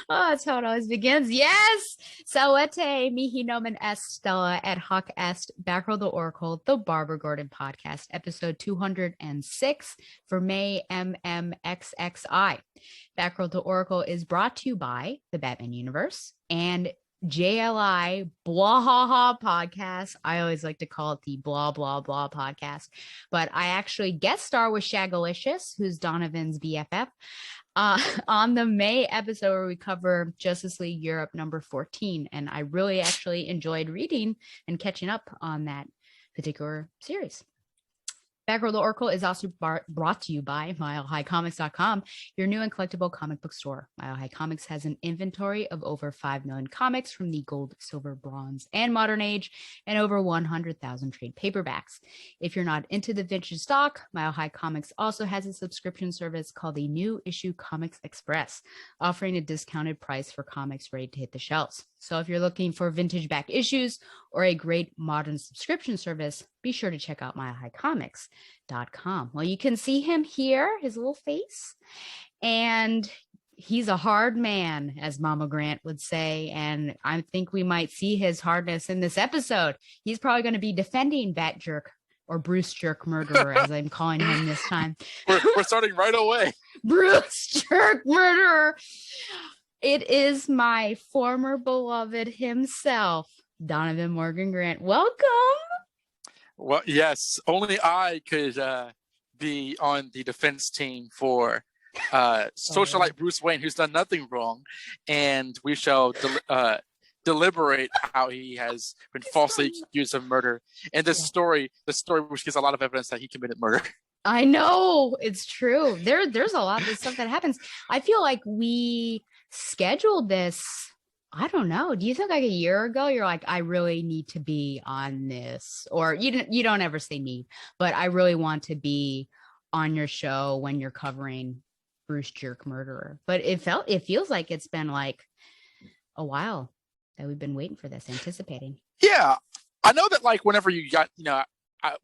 Oh, that's how it always begins. Yes. Salete mihi nomen est stella et hoc est Batgirl the Oracle, the Barbara Gordon podcast, episode 206 for May MMXXI. Batgirl the Oracle is brought to you by the Batman Universe and JLI blah ha ha podcast. I always like to call it the blah blah blah podcast, but I actually guest star with Shagalicious, who's Donovan's BFF, on the May episode where we cover Justice League Europe number 14. And I really actually enjoyed reading and catching up on that particular series. Batgirl the Oracle is also brought to you by MileHighComics.com, your new and collectible comic book store. Mile High Comics has an inventory of over 5 million comics from the gold, silver, bronze, and modern age, and over 100,000 trade paperbacks. If you're not into the vintage stock, Mile High Comics also has a subscription service called the New Issue Comics Express, offering a discounted price for comics ready to hit the shelves. So if you're looking for vintage back issues or a great modern subscription service, be sure to check out milehighcomics.com. Well, you can see him here, his little face, and he's a hard man, as Mama Grant would say, and I think we might see his hardness in this episode. He's probably going to be defending Bat Jerk, or Bruce Jerk Murderer, as I'm calling him this time. We're starting right away. Bruce Jerk Murderer. It is my former beloved himself, Donovan Morgan Grant. Welcome. Well, yes, only I could be on the defense team for socialite Bruce Wayne, who's done nothing wrong, and we shall deliberate how he has been falsely accused of murder. And the story which gives a lot of evidence that he committed murder. I know, it's true. There's a lot of stuff that happens. I feel like we scheduled this, I don't know, do you think like a year ago you're like, I really need to be on this? Or you don't ever say need, but I really want to be on your show when you're covering Bruce Jerk Murderer. But it feels like it's been like a while that we've been waiting for this, anticipating. Yeah, I know that like whenever you got,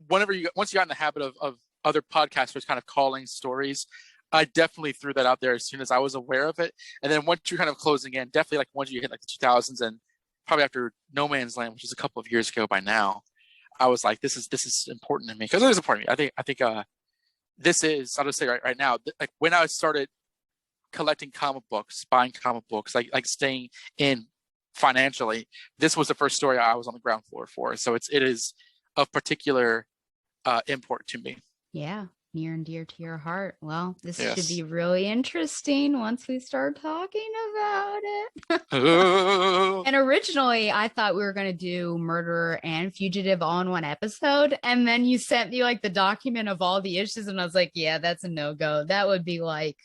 once you got in the habit of other podcasters kind of calling stories, I definitely threw that out there as soon as I was aware of it. And then once you're kind of closing in, definitely like once you hit like the 2000s and probably after No Man's Land, which is a couple of years ago by now, I was like, this is important to me, because it is important to me. I think this is, I'll just say right now, like when I started collecting comic books, buying comic books, like staying in financially, this was the first story I was on the ground floor for. So it is of particular import to me. Yeah, near and dear to your heart. Well, this should be really interesting once we start talking about it. And originally, I thought we were going to do Murderer and Fugitive all in one episode. And then you sent me like the document of all the issues. And I was like, yeah, that's a no-go. That would be like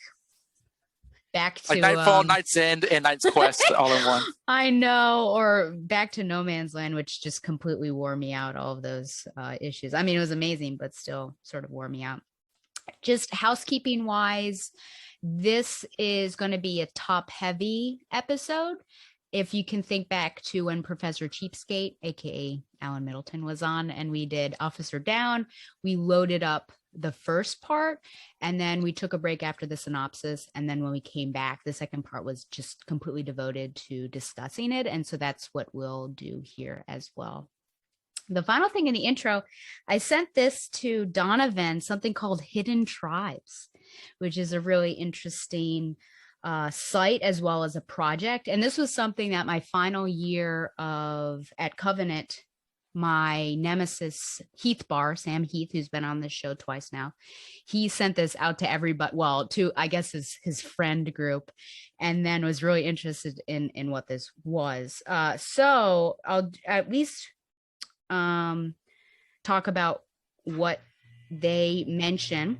back to like Nightfall, Night's End, and Night's Quest all in one. I know, or back to No Man's Land, which just completely wore me out, all of those issues. I mean, it was amazing, but still sort of wore me out. Just housekeeping wise, this is going to be a top heavy episode. If you can think back to when Professor Cheapskate, aka Alan Middleton, was on and we did Officer Down, we loaded up the first part and then we took a break after the synopsis, and then when we came back, the second part was just completely devoted to discussing it, and so that's what we'll do here as well. The final thing in the intro, I sent this to Donovan, something called Hidden Tribes, which is a really interesting site as well as a project. And this was something that my final year at Covenant, my nemesis Heath Barr, Sam Heath, who's been on this show twice now, he sent this out to everybody, well, to I guess his friend group, and then was really interested in what this was. So I'll at least talk about what they mention.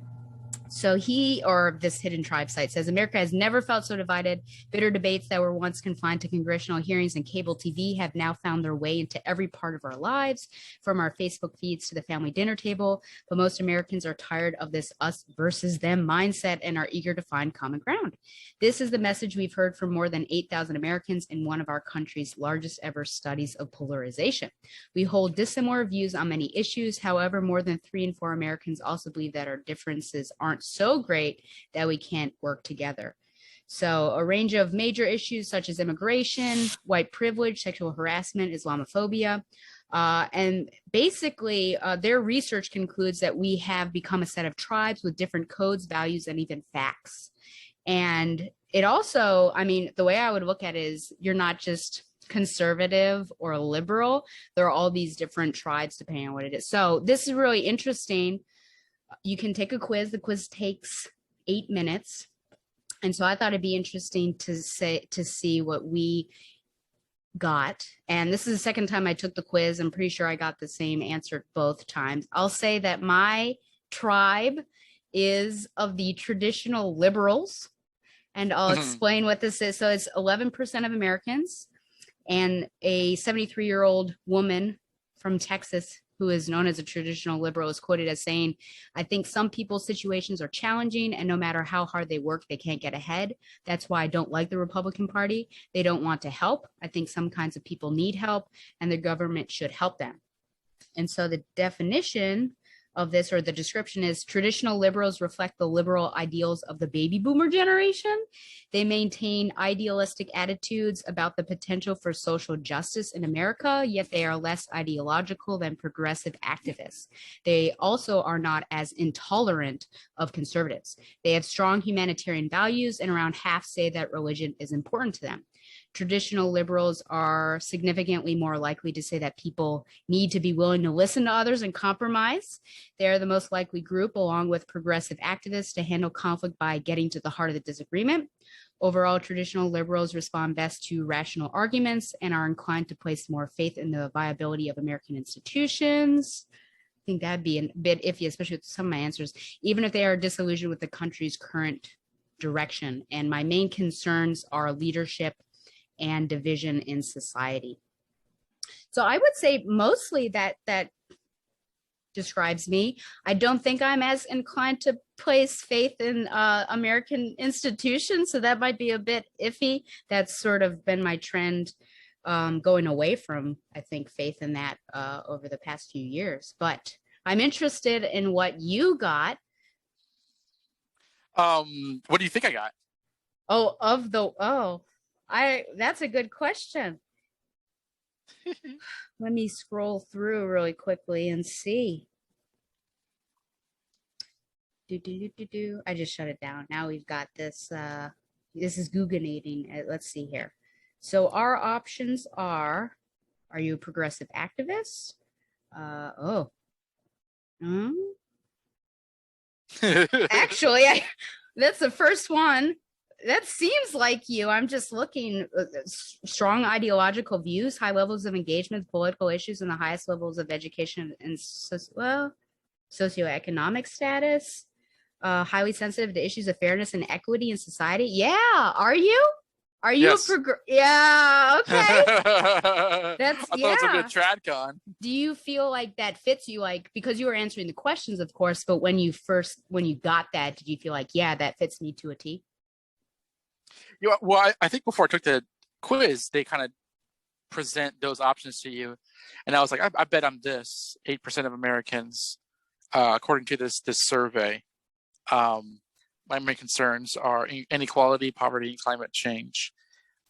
So this Hidden Tribe site says, America has never felt so divided. Bitter debates that were once confined to congressional hearings and cable TV have now found their way into every part of our lives, from our Facebook feeds to the family dinner table. But most Americans are tired of this us versus them mindset and are eager to find common ground. This is the message we've heard from more than 8,000 Americans in one of our country's largest ever studies of polarization. We hold dissimilar views on many issues. However, more than 3 in 4 Americans also believe that our differences aren't so great that we can't work together. So a range of major issues such as immigration, white privilege, sexual harassment, Islamophobia. And basically, their research concludes that we have become a set of tribes with different codes, values, and even facts. And it also, I mean, the way I would look at it is you're not just conservative or liberal. There are all these different tribes depending on what it is. So this is really interesting. You can take a quiz. The quiz takes 8 minutes. And so I thought it'd be interesting to see what we got. And this is the second time I took the quiz. I'm pretty sure I got the same answer both times. I'll say that my tribe is of the traditional liberals, and I'll explain what this is. So it's 11% of Americans, and a 73-year-old woman from Texas who is known as a traditional liberal is quoted as saying, "I think some people's situations are challenging, and no matter how hard they work, they can't get ahead. That's why I don't like the Republican Party. They don't want to help. I think some kinds of people need help, and the government should help them." And so the definition of this, or the description, is traditional liberals reflect the liberal ideals of the baby boomer generation. They maintain idealistic attitudes about the potential for social justice in America, yet they are less ideological than progressive activists. They also are not as intolerant of conservatives. They have strong humanitarian values, and around half say that religion is important to them. Traditional liberals are significantly more likely to say that people need to be willing to listen to others and compromise. They are the most likely group, along with progressive activists, to handle conflict by getting to the heart of the disagreement. Overall, traditional liberals respond best to rational arguments and are inclined to place more faith in the viability of American institutions. I think that'd be a bit iffy, especially with some of my answers, even if they are disillusioned with the country's current direction. And my main concerns are leadership and division in society. So I would say mostly that describes me. I don't think I'm as inclined to place faith in American institutions, so that might be a bit iffy. That's sort of been my trend, going away from, I think, faith in that over the past few years. But I'm interested in what you got. What do you think I got? That's a good question. Let me scroll through really quickly and see. I just shut it down. Now we've got this. This is Googanating. Let's see here. So our options are you a progressive activist? Actually, that's the first one. That seems like you. I'm just looking. Strong ideological views, high levels of engagement, political issues, and the highest levels of education and socioeconomic status. Highly sensitive to issues of fairness and equity in society. Yeah, are you? Are you yes. Yeah, okay. That's I thought it was a good TradCon. Do you feel like that fits you, like, because you were answering the questions, of course, but when you got that, did you feel like, yeah, that fits me to a T? Well, I think before I took the quiz, they kind of present those options to you, and I was like, I bet I'm this 8% of Americans, according to this survey. My main concerns are inequality, poverty, and climate change.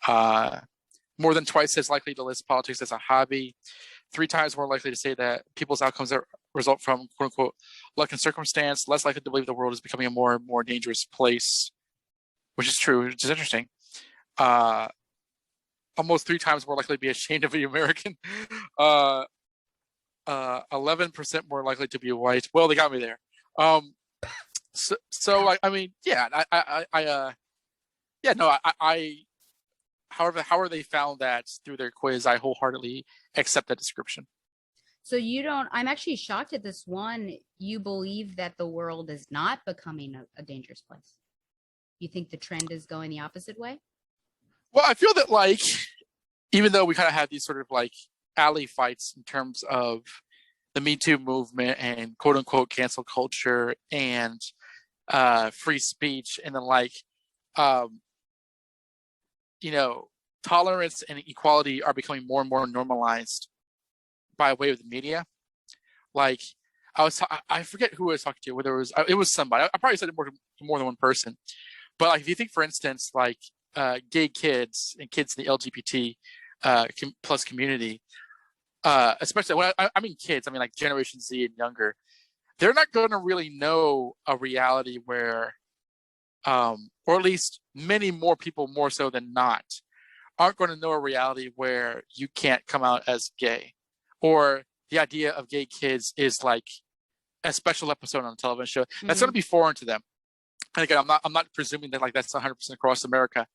More than twice as likely to list politics as a hobby. 3 times more likely to say that people's outcomes that result from "quote unquote" luck and circumstance. Less likely to believe the world is becoming a more and more dangerous place. Which is true, which is interesting. Almost 3 times more likely to be ashamed of the American. 11% more likely to be white. Well, they got me there. So I mean, yeah, however they found that through their quiz, I wholeheartedly accept that description. So I'm actually shocked at this one. You believe that the world is not becoming a dangerous place. You think the trend is going the opposite way? Well, I feel that, like, even though we kind of have these sort of like alley fights in terms of the Me Too movement and "quote unquote" cancel culture and free speech and the like, tolerance and equality are becoming more and more normalized by way of the media. Like, I forget who I was talking to, whether it was somebody. I probably said it more than one person. But like if you think, for instance, like gay kids and kids in the LGBT plus community, especially when I mean kids, I mean like Generation Z and younger, they're not going to really know a reality where, or at least many more people more so than not, aren't going to know a reality where you can't come out as gay, or the idea of gay kids is like a special episode on a television show. That's going to be foreign to them. And again, I'm not presuming that like that's 100% across America,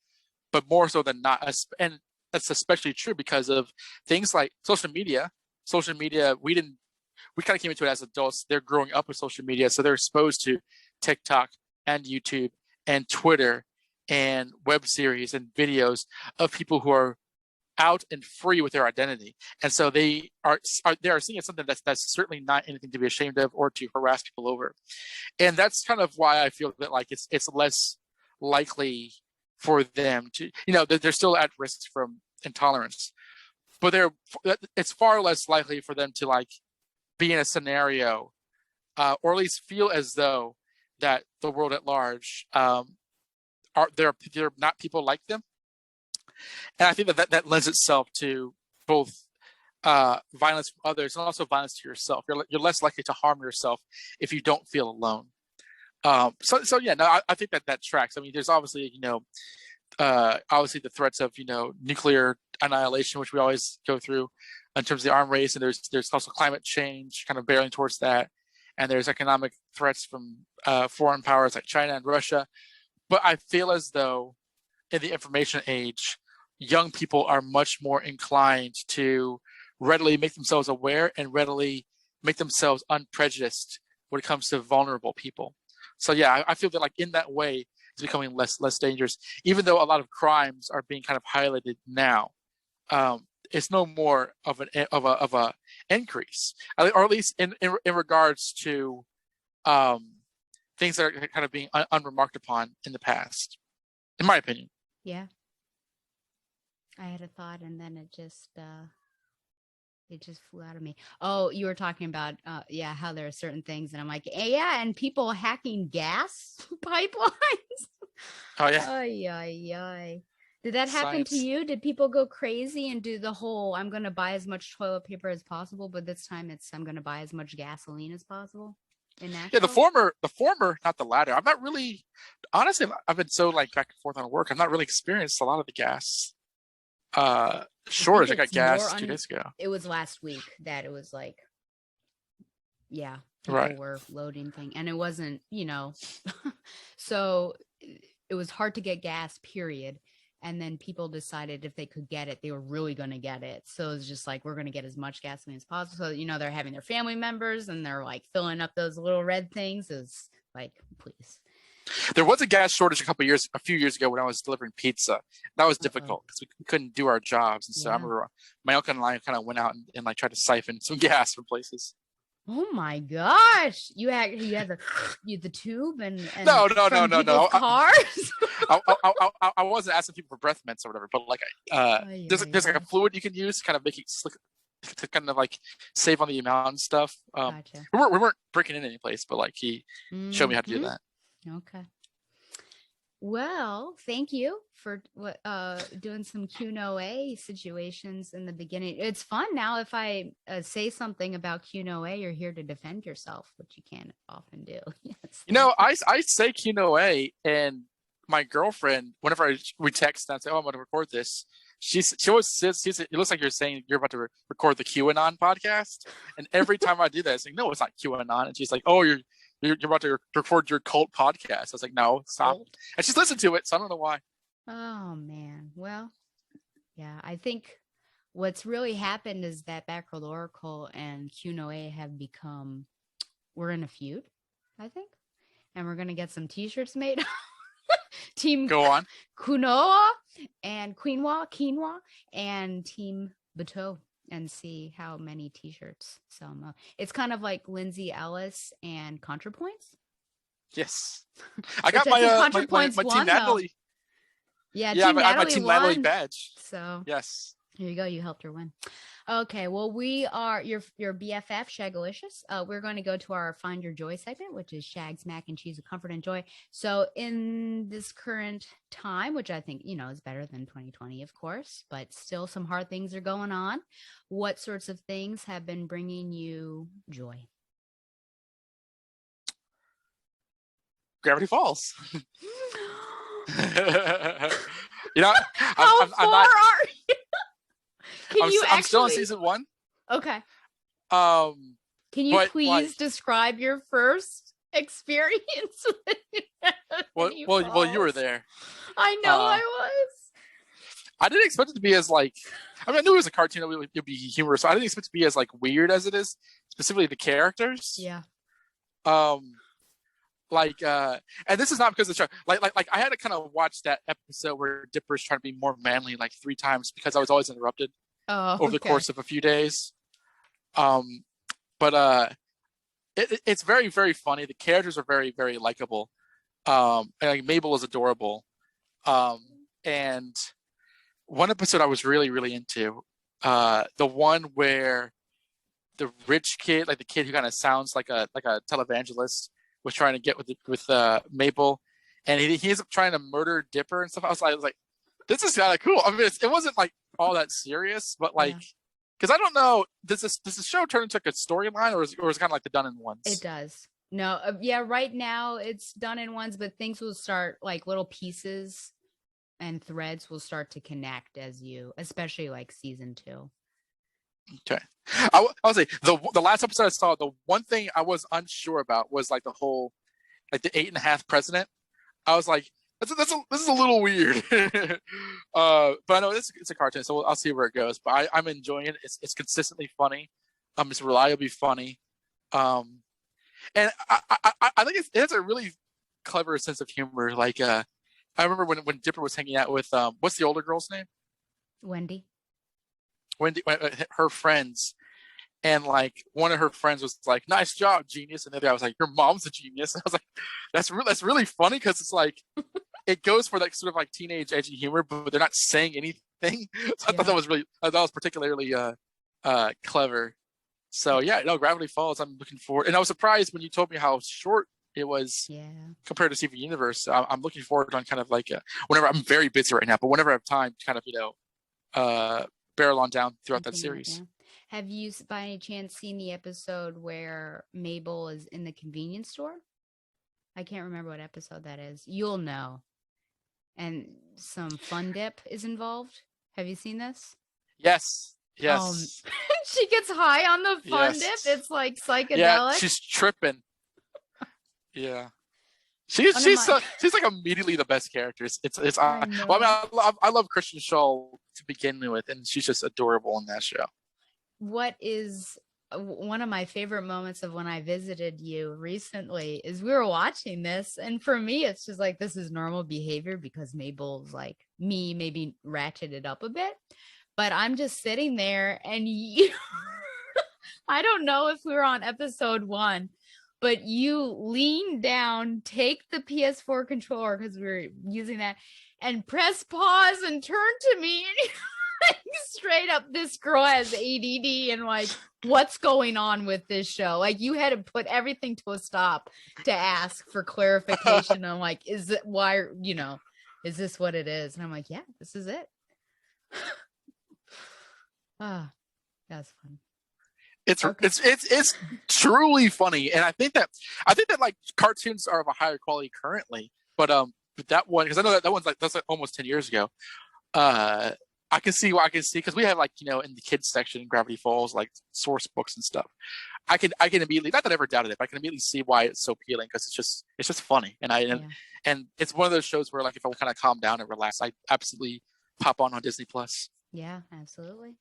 but more so than not, and that's especially true because of things like social media. Social media, we kind of came into it as adults. They're growing up with social media, so they're exposed to TikTok and YouTube and Twitter and web series and videos of people who are out and free with their identity, and so they are seeing it something that's certainly not anything to be ashamed of or to harass people over. And that's kind of why I feel that like it's less likely for them to, they're still at risk from intolerance, but it's far less likely for them to like be in a scenario, or at least feel as though that the world at large they're not people like them. And I think that lends itself to both violence from others and also violence to yourself. You're less likely to harm yourself if you don't feel alone. So yeah, no, I think that tracks. I mean, there's obviously, obviously the threats of, nuclear annihilation, which we always go through in terms of the arms race. And there's also climate change kind of barreling towards that. And there's economic threats from foreign powers like China and Russia. But I feel as though in the information age, young people are much more inclined to readily make themselves aware and readily make themselves unprejudiced when it comes to vulnerable people. So yeah, I feel that like in that way, it's becoming less dangerous. Even though a lot of crimes are being kind of highlighted now, it's no more of a increase, or at least in regards to things that are kind of being unremarked upon in the past, in my opinion. Yeah. I had a thought and then it just flew out of me. Oh, you were talking about how there are certain things, and I'm like, yeah, and people hacking gas pipelines. Oh yeah. Ay, ay, ay. Did that happen to you? Did people go crazy and do the whole I'm gonna buy as much toilet paper as possible, but this time it's I'm gonna buy as much gasoline as possible? Yeah, the former, not the latter. I'm not really, honestly, I've been so like back and forth on work. I've not really experienced a lot of the gas shortage. I got gas 2 days ago. It was last week that it was like, yeah, people were loading thing, and it wasn't, so it was hard to get gas, period. And then people decided if they could get it, they were really going to get it. So it's just like, we're going to get as much gasoline as possible. So, they're having their family members and they're like filling up those little red things. It's like, please. There was a gas shortage a few years ago when I was delivering pizza. That was difficult because we couldn't do our jobs. And so I remember my uncle and I kind of went out and like tried to siphon some gas from places. Oh my gosh! You had the tube and no. Cars. I wasn't asking people for breath mints or whatever, but like there's like a fluid you can use to kind of make it slick, to kind of like save on the amount and stuff. Gotcha. We weren't breaking in any place, but like he showed me how to do that. Okay. Well, thank you for doing some QA situations in the beginning. It's fun now. If I say something about QA, you're here to defend yourself, which you can't often do. Yes. I say QA, and my girlfriend, whenever we text and I say, "Oh, I'm going to record this," she always says, "It looks like you're saying you're about to record the QAnon podcast." And every time I do that, it's like, "No, it's not QAnon." And she's like, "Oh, you're about to record your cult podcast." I was like, "No, stop." Cult. And she's listened to it, so I don't know why. Oh, man. Well, yeah, I think what's really happened is that Batgirl Oracle and QNOA have become, we're in a feud, I think. And we're going to get some t-shirts made. Team Go on. Kunoa and Quinoa and Team BTO. And see how many t-shirts sell. It's kind of like Lindsay Ellis and ContraPoints. Yes, I got my Team Natalie. Yeah, I have my Team Natalie badge. So yes, here you go. You helped her win. Okay, well, we are your BFF, Shagalicious. We're going to go to our Find Your Joy segment, which is Shag's Mac and Cheese of Comfort and Joy. So, in this current time, which I think is better than 2020, of course, but still some hard things are going on. What sorts of things have been bringing you joy? Gravity Falls. You know, How far are you? Can you I'm still in season 1. Okay. Um, Can you please describe your first experience with well, you were there. I know I was. I didn't expect it to be as like. I mean, I knew it was a cartoon that would be humorous, so I didn't expect it to be as like weird as it is. Specifically, the characters. Yeah. And this is not because of the show. Like I had to kind of watch that episode where Dipper's trying to be more manly like 3 times because I was always interrupted over the course of a few days. But it's very, very funny. The characters are very, very likable. And like Mabel is adorable. And one episode I was really, really into, the one where the rich kid, like the kid who kind of sounds like a televangelist, was trying to get with Mabel, and he ends up trying to murder Dipper and stuff. I was like, this is kind of cool. I mean, it wasn't like all that serious, but like, because I don't know, does the show turn into like a storyline, or is it kind of like the done in ones? It does. No, right now it's done in ones, but things will start like little pieces and threads will start to connect especially like season 2. Okay. I'll say the last episode I saw, the one thing I was unsure about was like the whole, like the 8.5 president. I was like, this is a little weird. But I know it's a cartoon, so I'll see where it goes. But I'm enjoying it. It's consistently funny. It's reliably funny. And I think it has a really clever sense of humor. Like I remember when Dipper was hanging out with what's the older girl's name? Wendy, her friends, and like one of her friends was like, "Nice job, genius," and the other guy was like, "Your mom's a genius." And I was like, "That's really funny," because it's like it goes for like sort of like teenage edgy humor, but they're not saying anything. So I thought that was particularly clever. So Gravity Falls. I'm looking forward, and I was surprised when you told me how short it was compared to Steven Universe. I'm looking forward on kind of like whenever I'm very busy right now, but whenever I have time, kind of barrel on down throughout that series. Have you by any chance seen the episode where Mabel is in the convenience store? I can't remember what episode that is. You'll know. And some fun dip is involved. Have you seen this? Yes. She gets high on the fun dip. It's like psychedelic. Yeah, she's tripping. Yeah. She's like immediately the best characters. I love Kristen Schaal to begin with, and she's just adorable in that show. What is one of my favorite moments of when I visited you recently is we were watching this, and for me it's just like this is normal behavior because Mabel's like me, maybe ratcheted up a bit, but I'm just sitting there and I don't know if we were on episode 1, but you lean down, take the PS4 controller because we were using that, and press pause and turn to me. And straight up, this girl has ADD and like, what's going on with this show? Like, you had to put everything to a stop to ask for clarification. I'm like, is it why? Is this what it is? And I'm like, yeah, this is it. That's fun. It's truly funny, and I think that like cartoons are of a higher quality currently, but that one, because I know that one's like that's like almost 10 years ago. I can see because we have like in the kids section in Gravity Falls like source books and stuff. I can immediately, not that I ever doubted it, but I can immediately see why it's so appealing because it's just funny, and it's one of those shows where like if I kind of calm down and relax, I absolutely pop on Disney Plus. Yeah, absolutely.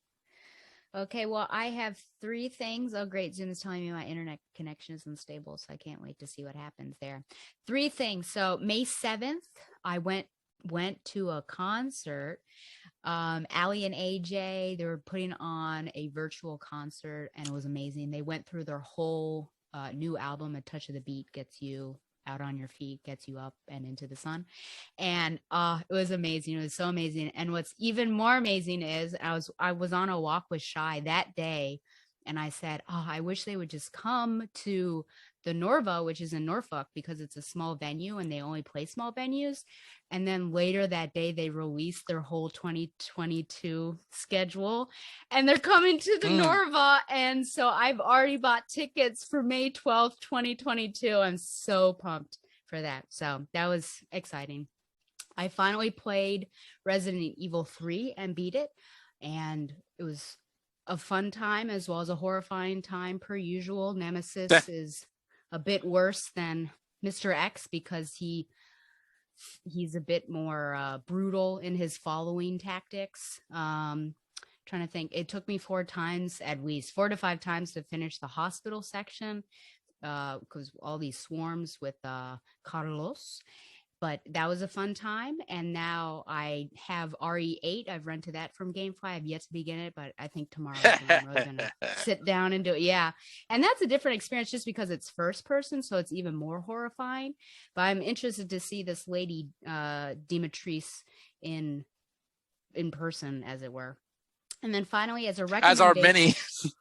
Okay, well, I have 3 things. Oh, great. Zoom is telling me my internet connection is unstable, so I can't wait to see what happens there. 3 things. So May 7th, I went to a concert. Allie and AJ, they were putting on a virtual concert, and it was amazing. They went through their whole new album, A Touch of the Beat Gets You out on your feet, gets you up and into the sun. And it was amazing. It was so amazing. And what's even more amazing is I was on a walk with Shy that day, and I said, "Oh, I wish they would just come to the Norva, which is in Norfolk, because it's a small venue and they only play small venues." And then later that day, they released their whole 2022 schedule, and they're coming to the Norva. And so I've already bought tickets for May 12th, 2022. I'm so pumped for that. So that was exciting. I finally played Resident Evil 3 and beat it, and it was a fun time as well as a horrifying time per usual. Nemesis is a bit worse than Mr. X because he's a bit more brutal in his following tactics. Trying to think, it took me 4 times, at least 4 to 5 times, to finish the hospital section because all these swarms with Carlos. But that was a fun time. And now I have RE8. I've rented that from GameFly. I've yet to begin it, but I think tomorrow I'm really going to sit down and do it. Yeah. And that's a different experience just because it's first person. So it's even more horrifying. But I'm interested to see this lady, Dimitris, in person, as it were. And then finally, as a recommendation, as are many.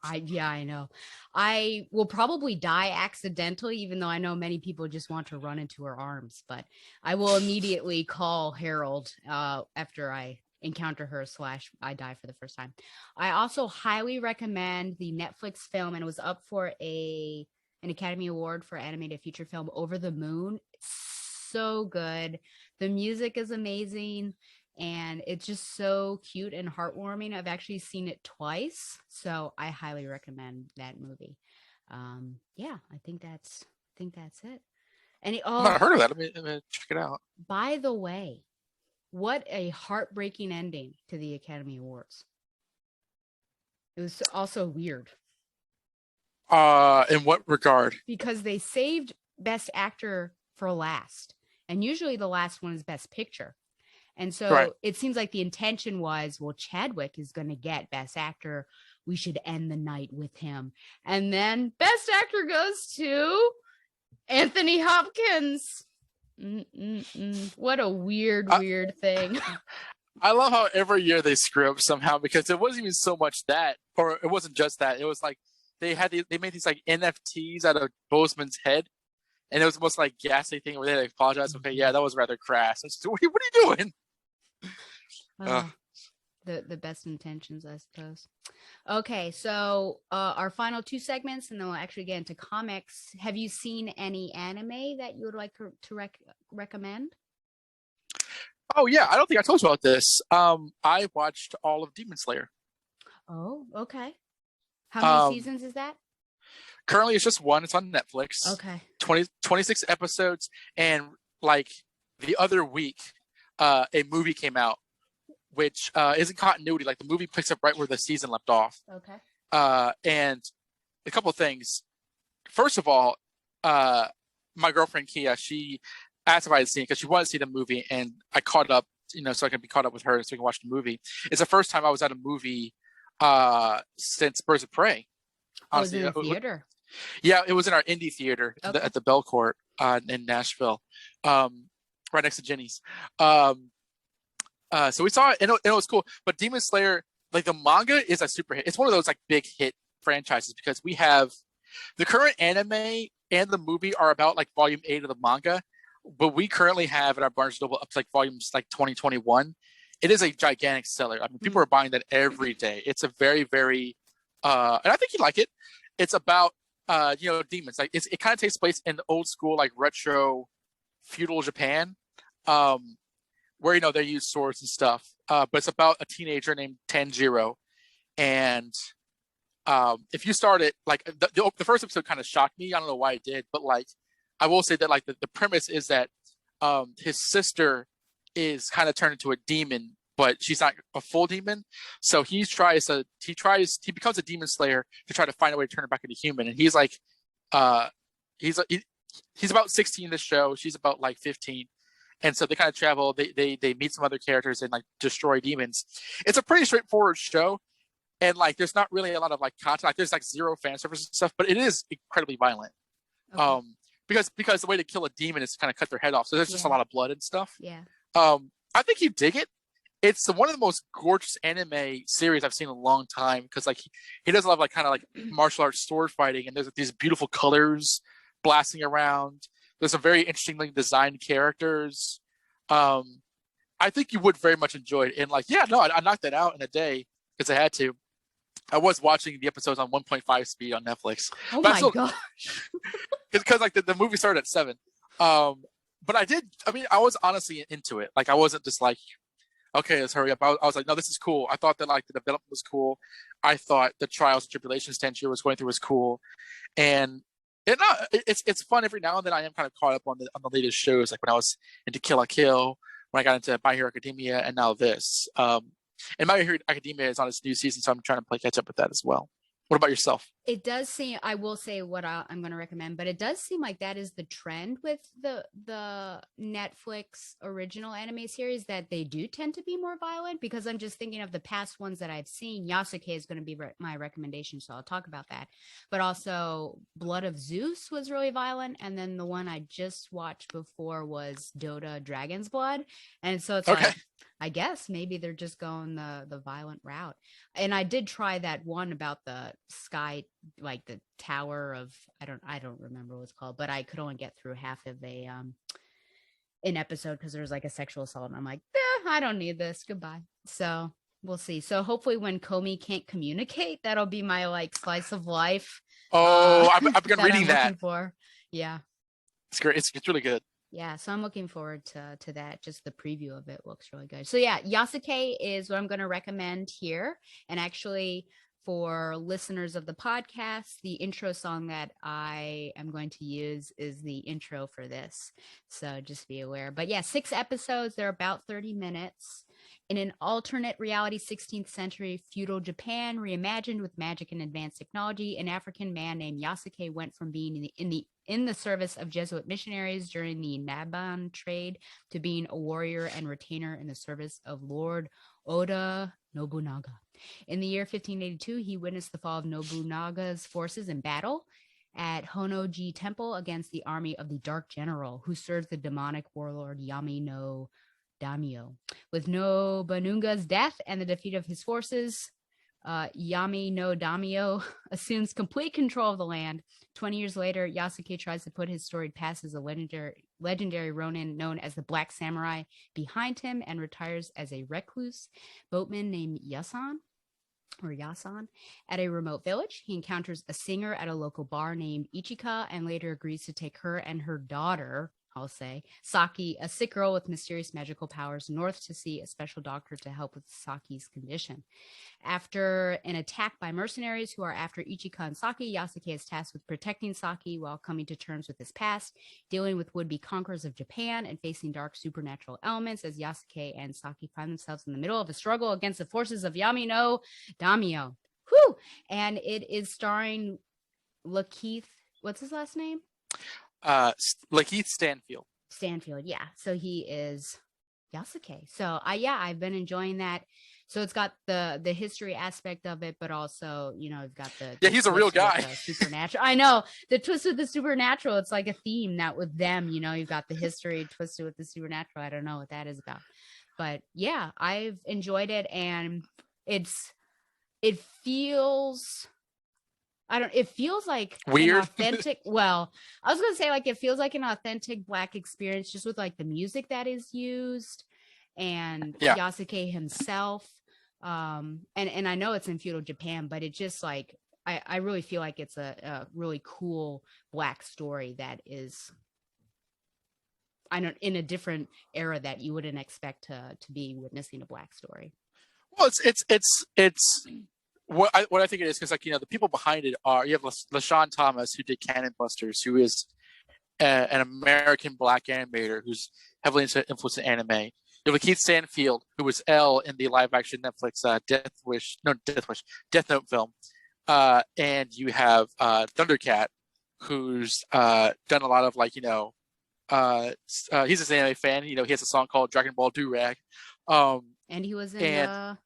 I know. I will probably die accidentally, even though I know many people just want to run into her arms. But I will immediately call Harold after I encounter her / I die for the first time. I also highly recommend the Netflix film, and it was up for an Academy Award for animated feature film, Over the Moon. It's so good. The music is amazing. And it's just so cute and heartwarming. I've actually seen it twice, so I highly recommend that movie. Yeah, I think that's it. I've not heard of that. Let me check it out. By the way, what a heartbreaking ending to the Academy Awards. It was also weird. In what regard? Because they saved Best Actor for last, and usually the last one is Best Picture. And so It seems like the intention was, well, Chadwick is going to get Best Actor. We should end the night with him. And then Best Actor goes to Anthony Hopkins. What a weird thing. I love how every year they screw up somehow, because it wasn't even so much that, or it wasn't just that. It was like they made these like NFTs out of Boseman's head. And it was almost like ghastly thing where they like apologize. Okay, yeah, that was rather crass. Just, what are you doing? The best intentions, I suppose. Okay, so our final 2 segments, and then we'll actually get into comics. Have you seen any anime that you would like to recommend? Oh yeah, I don't think I told you about this. I watched all of Demon Slayer. Oh, okay. How many seasons is that? Currently, it's just 1. It's on Netflix. Okay. 26 episodes, and like the other week, a movie came out, which isn't continuity. Like the movie picks up right where the season left off. Okay. And a couple of things. First of all, my girlfriend Kia, she asked if I had seen it because she wanted to see the movie, and I caught up, so I can be caught up with her so we can watch the movie. It's the first time I was at a movie since Birds of Prey. Honestly, was it in the theater? Yeah, it was in our indie theater at the Bell Court in Nashville, right next to Jenny's. So we saw it, and it was cool. But Demon Slayer, like the manga, is a super hit. It's one of those like big hit franchises because we have the current anime and the movie are about like volume 8 of the manga, but we currently have at our Barnes & Noble up to like volumes like 2021. It is a gigantic seller. I mean, people are buying that every day. It's a very, very, and I think you like it. It's about demons. Like it kind of takes place in the old school, like retro feudal Japan, where they use swords and stuff. But it's about a teenager named Tanjiro, and if you start it, like the first episode kind of shocked me. I don't know why it did, but like I will say that like the premise is that his sister is kind of turned into a demon, but she's not a full demon. So he becomes a demon slayer to try to find a way to turn her back into human. And he's like, he's about 16 in this show. She's about like 15. And so they kind of travel, they meet some other characters and like destroy demons. It's a pretty straightforward show. And like, there's not really a lot of like content. Like, there's like zero fan service and stuff, but it is incredibly violent. Okay. because the way to kill a demon is to kind of cut their head off. So there's just a lot of blood and stuff. Yeah. I think you dig it. It's one of the most gorgeous anime series I've seen in a long time because like he does a lot of like kind of like martial arts sword fighting, and there's like, these beautiful colors blasting around. There's some very interestingly designed characters. I think you would very much enjoy it. And like, yeah, no, I knocked that out in a day because I had to. I was watching the episodes on 1.5 speed on Netflix. Oh my gosh. Because like the movie started at 7. But I was honestly into it. Like I wasn't just like, okay, let's hurry up. I was like, no, this is cool. I thought that like the development was cool. I thought the trials and tribulations Tanjiro was going through was cool. And it's fun every now and then. I am kind of caught up on the latest shows, like when I was into Kill la Kill, when I got into My Hero Academia, and now this. And My Hero Academia is on its new season, so I'm trying to play catch up with that as well. What about yourself? It does seem, I will say what I'm going to recommend, but it does seem like that is the trend with the Netflix original anime series, that they do tend to be more violent, because I'm just thinking of the past ones that I've seen. Yasuke is going to be my recommendation, so I'll talk about that. But also Blood of Zeus was really violent, and then the one I just watched before was Dota Dragon's Blood. And so it's like, I guess maybe they're just going the violent route. And I did try that one about the sky, like the tower of, I don't remember what it's called, but I could only get through half of an episode because there was like a sexual assault, and I'm like, I don't need this, goodbye. So we'll see. So hopefully when Comey can't communicate, that'll be my like slice of life. I've been reading that. Yeah, it's great. It's really good. Yeah, so I'm looking forward to that. Just the preview of it looks really good. So yeah, Yasuke is what I'm going to recommend here. And actually, for listeners of the podcast, the intro song that I am going to use is the intro for this. So just be aware. But yeah, 6 episodes. They're about 30 minutes. In an alternate reality, 16th century feudal Japan, reimagined with magic and advanced technology, an African man named Yasuke went from being in the service of Jesuit missionaries during the Naban trade to being a warrior and retainer in the service of Lord Oda Nobunaga. In the year 1582, he witnessed the fall of Nobunaga's forces in battle at Honoji Temple against the army of the Dark General, who served the demonic warlord Yami no Daimyo. With Nobunaga's death and the defeat of his forces, Yami no Daimyo assumes complete control of the land. 20 years later, Yasuke tries to put his storied past as a legendary Ronin known as the Black Samurai behind him, and retires as a recluse boatman named Yasan at a remote village. He encounters a singer at a local bar named Ichika, and later agrees to take her and her daughter, I'll say, Saki, a sick girl with mysterious magical powers, north to see a special doctor to help with Saki's condition. After an attack by mercenaries who are after Ichika and Saki, Yasuke is tasked with protecting Saki while coming to terms with his past, dealing with would-be conquerors of Japan, and facing dark supernatural elements as Yasuke and Saki find themselves in the middle of a struggle against the forces of Yami no Daimyo. Whew! And it is starring Lakeith, what's his last name? Lakeith Stanfield, yeah. So he is Yasuke. So I've been enjoying that. So it's got the history aspect of it, but also, you've got he's a real guy. Supernatural. I know, the twist with the supernatural. It's like a theme that with them, you've got the history twisted with the supernatural. I don't know what that is about, but yeah, I've enjoyed it, and it feels like weird, an authentic. Well, I was gonna say, like, it feels like an authentic Black experience, just with like the music that is used, and Yasuke himself. And I know it's in feudal Japan, but it just like I really feel like it's a really cool Black story that is, in a different era that you wouldn't expect to be witnessing a Black story. Well, it's what I think it is, because the people behind it are, you have LaShawn Thomas, who did Cannon Busters, who is an American Black animator who's heavily influenced in anime. You have Keith Stanfield, who was L in the live action Netflix Death Note film, and you have Thundercat, who's done a lot of he's an anime fan. He has a song called Dragon Ball Durag, and he was in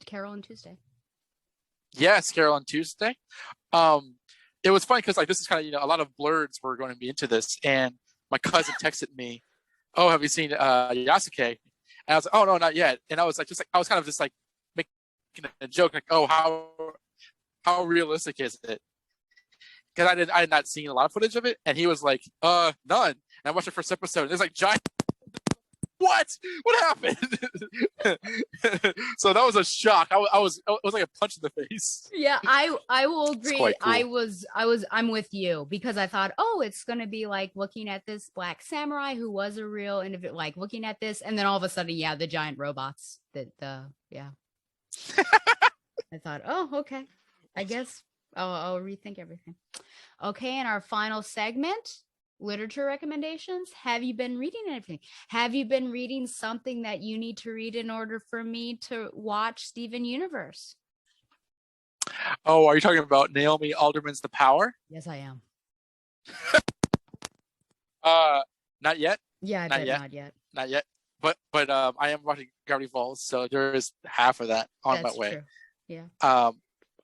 Carol and Tuesday. Yes, Carol on Tuesday. it was funny because like this is kind of a lot of blurs were going to be into this, and my cousin texted me, "Oh, have you seen Yasuke?" And I was like, "Oh no, not yet." And I was like, I was kind of just like making a joke, like, "Oh, how realistic is it?" Because I had not seen a lot of footage of it, and he was like, "None." And I watched the first episode. And it's like giant. What happened? So that was a shock. It was like a punch in the face. Yeah, I will agree. Cool. I'm with you because I thought, oh, it's gonna be like looking at this black samurai who was a real individual, like looking at this, and then all of a sudden, yeah, the giant robots. Yeah. I thought, oh, okay. I guess I'll rethink everything. Okay, and our final segment, literature recommendations. Have you been reading anything? Have you been reading something that you need to read in order for me to watch Steven Universe? Oh, are you talking about Naomi Alderman's The Power? Yes, I am. Not yet. Yeah, I bet not yet. Not yet. But I am watching Gravity Falls, so there is half of that on my way. True. Yeah.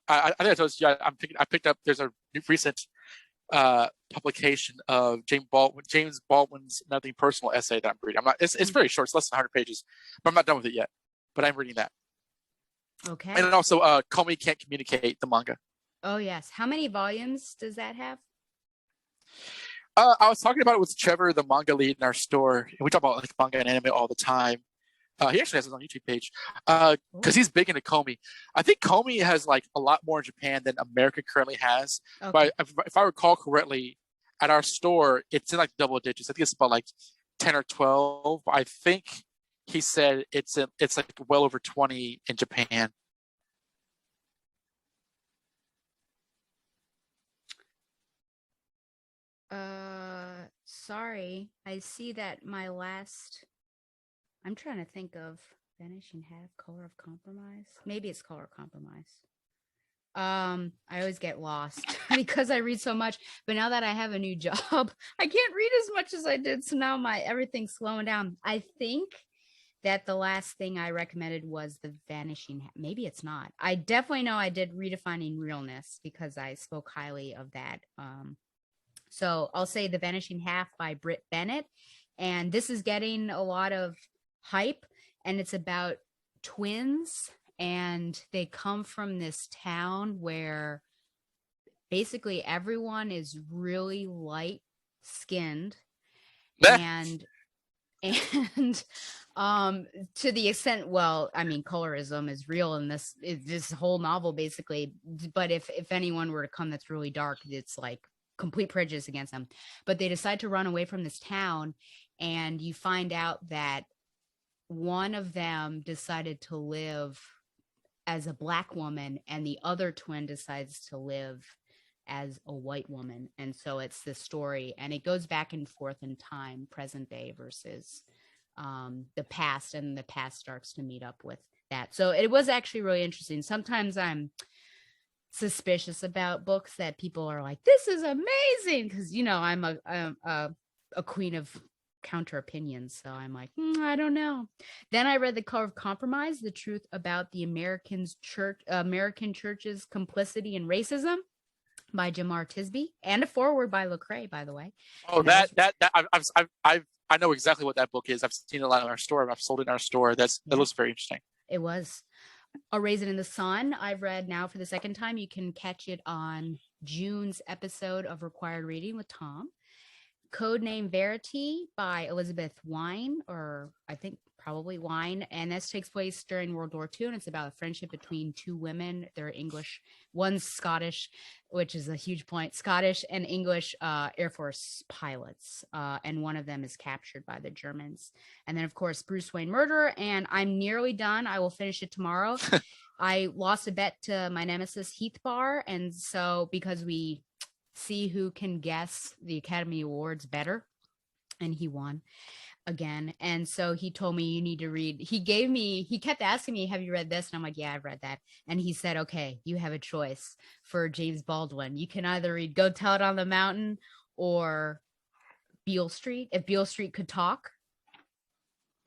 I think I told you I picked up. There's a recent publication of James Baldwin's Nothing Personal essay that I'm reading. It's very short. It's less than 100 pages, but I'm not done with it yet. But I'm reading that. Okay. And then also Comey Can't Communicate, the manga. Oh yes. How many volumes does that have? I was talking about it with Trevor, the manga lead in our store, and we talk about like manga and anime all the time. He actually has his own YouTube page because he's big into Comey. I think Comey has like a lot more in Japan than America currently has. Okay. But if I recall correctly, at our store, it's in like double digits. I think it's about like 10 or 12. I think he said it's like well over 20 in Japan. Sorry. I see that I'm trying to think of Vanishing Half, Color of Compromise. Maybe it's Color of Compromise. I always get lost because I read so much, but now that I have a new job, I can't read as much as I did. So now everything's slowing down. I think that the last thing I recommended was The Vanishing Half. Maybe it's not. I definitely know I did Redefining Realness because I spoke highly of that. So I'll say The Vanishing Half by Britt Bennett. And this is getting a lot of hype, and it's about twins, and they come from this town where basically everyone is really light skinned and to the extent, well, I mean, colorism is real in this whole novel basically, but if anyone were to come that's really dark, it's like complete prejudice against them. But they decide to run away from this town, and you find out that one of them decided to live as a Black woman, and the other twin decides to live as a white woman. And so it's this story, and it goes back and forth in time, present day versus the past, and the past starts to meet up with that. So it was actually really interesting. Sometimes I'm suspicious about books that people are like, this is amazing, because I'm a queen of counter opinions, so I'm like, I don't know. Then I read The Color of Compromise, the truth about the American church's complicity in racism by Jamar Tisby, and a foreword by Lecrae, by the way. Oh, I know exactly what that book is. I've seen it a lot in our store. I've sold it in our store. That looks very interesting. It was. A Raisin in the Sun, I've read now for the second time. You can catch it on June's episode of Required Reading with Tom. Codename Verity by Elizabeth Wine, or I think probably Wine, and this takes place during World War II, and it's about a friendship between two women. They're English, one's Scottish, which is a huge point, Scottish and English Air Force pilots, and one of them is captured by the Germans. And then, of course, Bruce Wayne Murder, and I'm nearly done. I will finish it tomorrow. I lost a bet to my nemesis Heath Bar, and so because we see who can guess the Academy Awards better, and he won again. And so he told me, you need to read. He kept asking me, have you read this? And I'm like, yeah, I've read that. And he said, okay, you have a choice for James Baldwin. You can either read Go Tell It on the Mountain or Beale Street, If Beale Street Could Talk.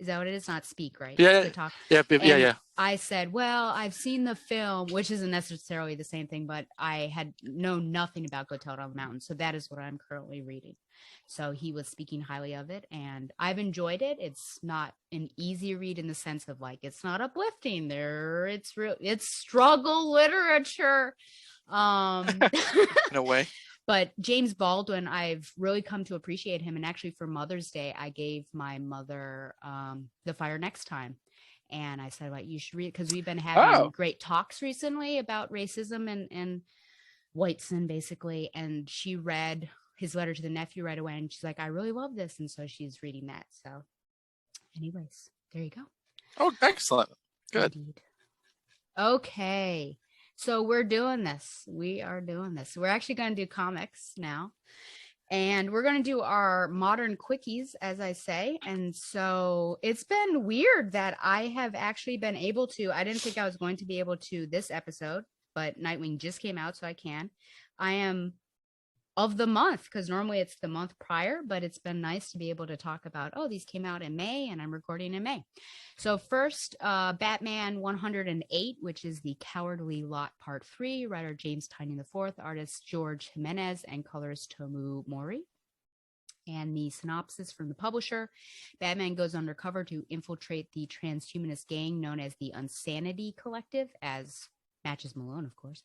Is that what it is? Not speak, right? Yeah, To talk. yeah. I said, well, I've seen the film, which isn't necessarily the same thing, but I had known nothing about Go Tell It on the Mountain. So that is what I'm currently reading. So he was speaking highly of it, and I've enjoyed it. It's not an easy read in the sense of like, it's not uplifting there. It's struggle literature. In a way. But James Baldwin, I've really come to appreciate him. And actually for Mother's Day, I gave my mother The Fire Next Time. And I said, well, you should read, because we've been having great talks recently about racism and whiteson, basically. And she read his letter to the nephew right away. And she's like, I really love this. And so she's reading that. So anyways, there you go. Oh, excellent. Good. Indeed. Okay. So we're doing this. We are doing this. We're actually going to do comics now. And we're going to do our modern quickies, as I say. And so it's been weird that I have actually been able to, I didn't think I was going to be able to this episode, but Nightwing just came out, so I can. I am of the month, because normally it's the month prior, but it's been nice to be able to talk about, oh, these came out in May and I'm recording in May. So first, Batman 108, which is the Cowardly Lot Part 3, writer James Tynion IV, artist George Jimenez, and colorist Tomu Mori. And the synopsis from the publisher: Batman goes undercover to infiltrate the transhumanist gang known as the Unsanity Collective, as matches Malone, of course,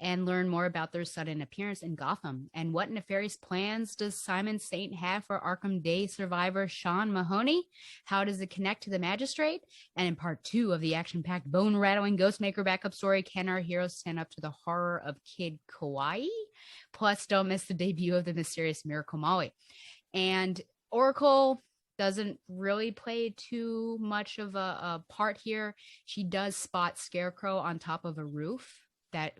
and learn more about their sudden appearance in Gotham. And what nefarious plans does Simon Saint have for Arkham Day survivor Sean Mahoney? How does it connect to the Magistrate? And in part 2 of the action-packed, bone-rattling Ghostmaker backup story, can our heroes stand up to the horror of Kid Kawaii? Plus, don't miss the debut of the mysterious Miracle Molly. And Oracle doesn't really play too much of a part here. She does spot Scarecrow on top of a roof,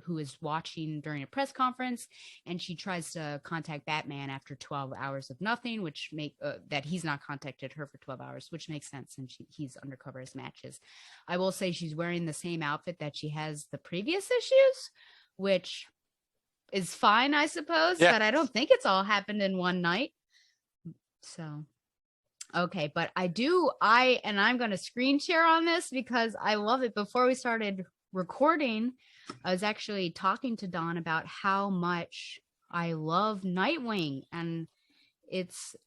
who is watching during a press conference, and she tries to contact Batman after 12 hours of nothing, which that he's not contacted her for 12 hours, which makes sense since he's undercover as Matches. I will say she's wearing the same outfit that she has the previous issues, which is fine, I suppose, but I don't think it's all happened in one night. So okay, but I'm going to screen share on this because I love it. Before we started recording, I was actually talking to Dawn about how much I love Nightwing, and it's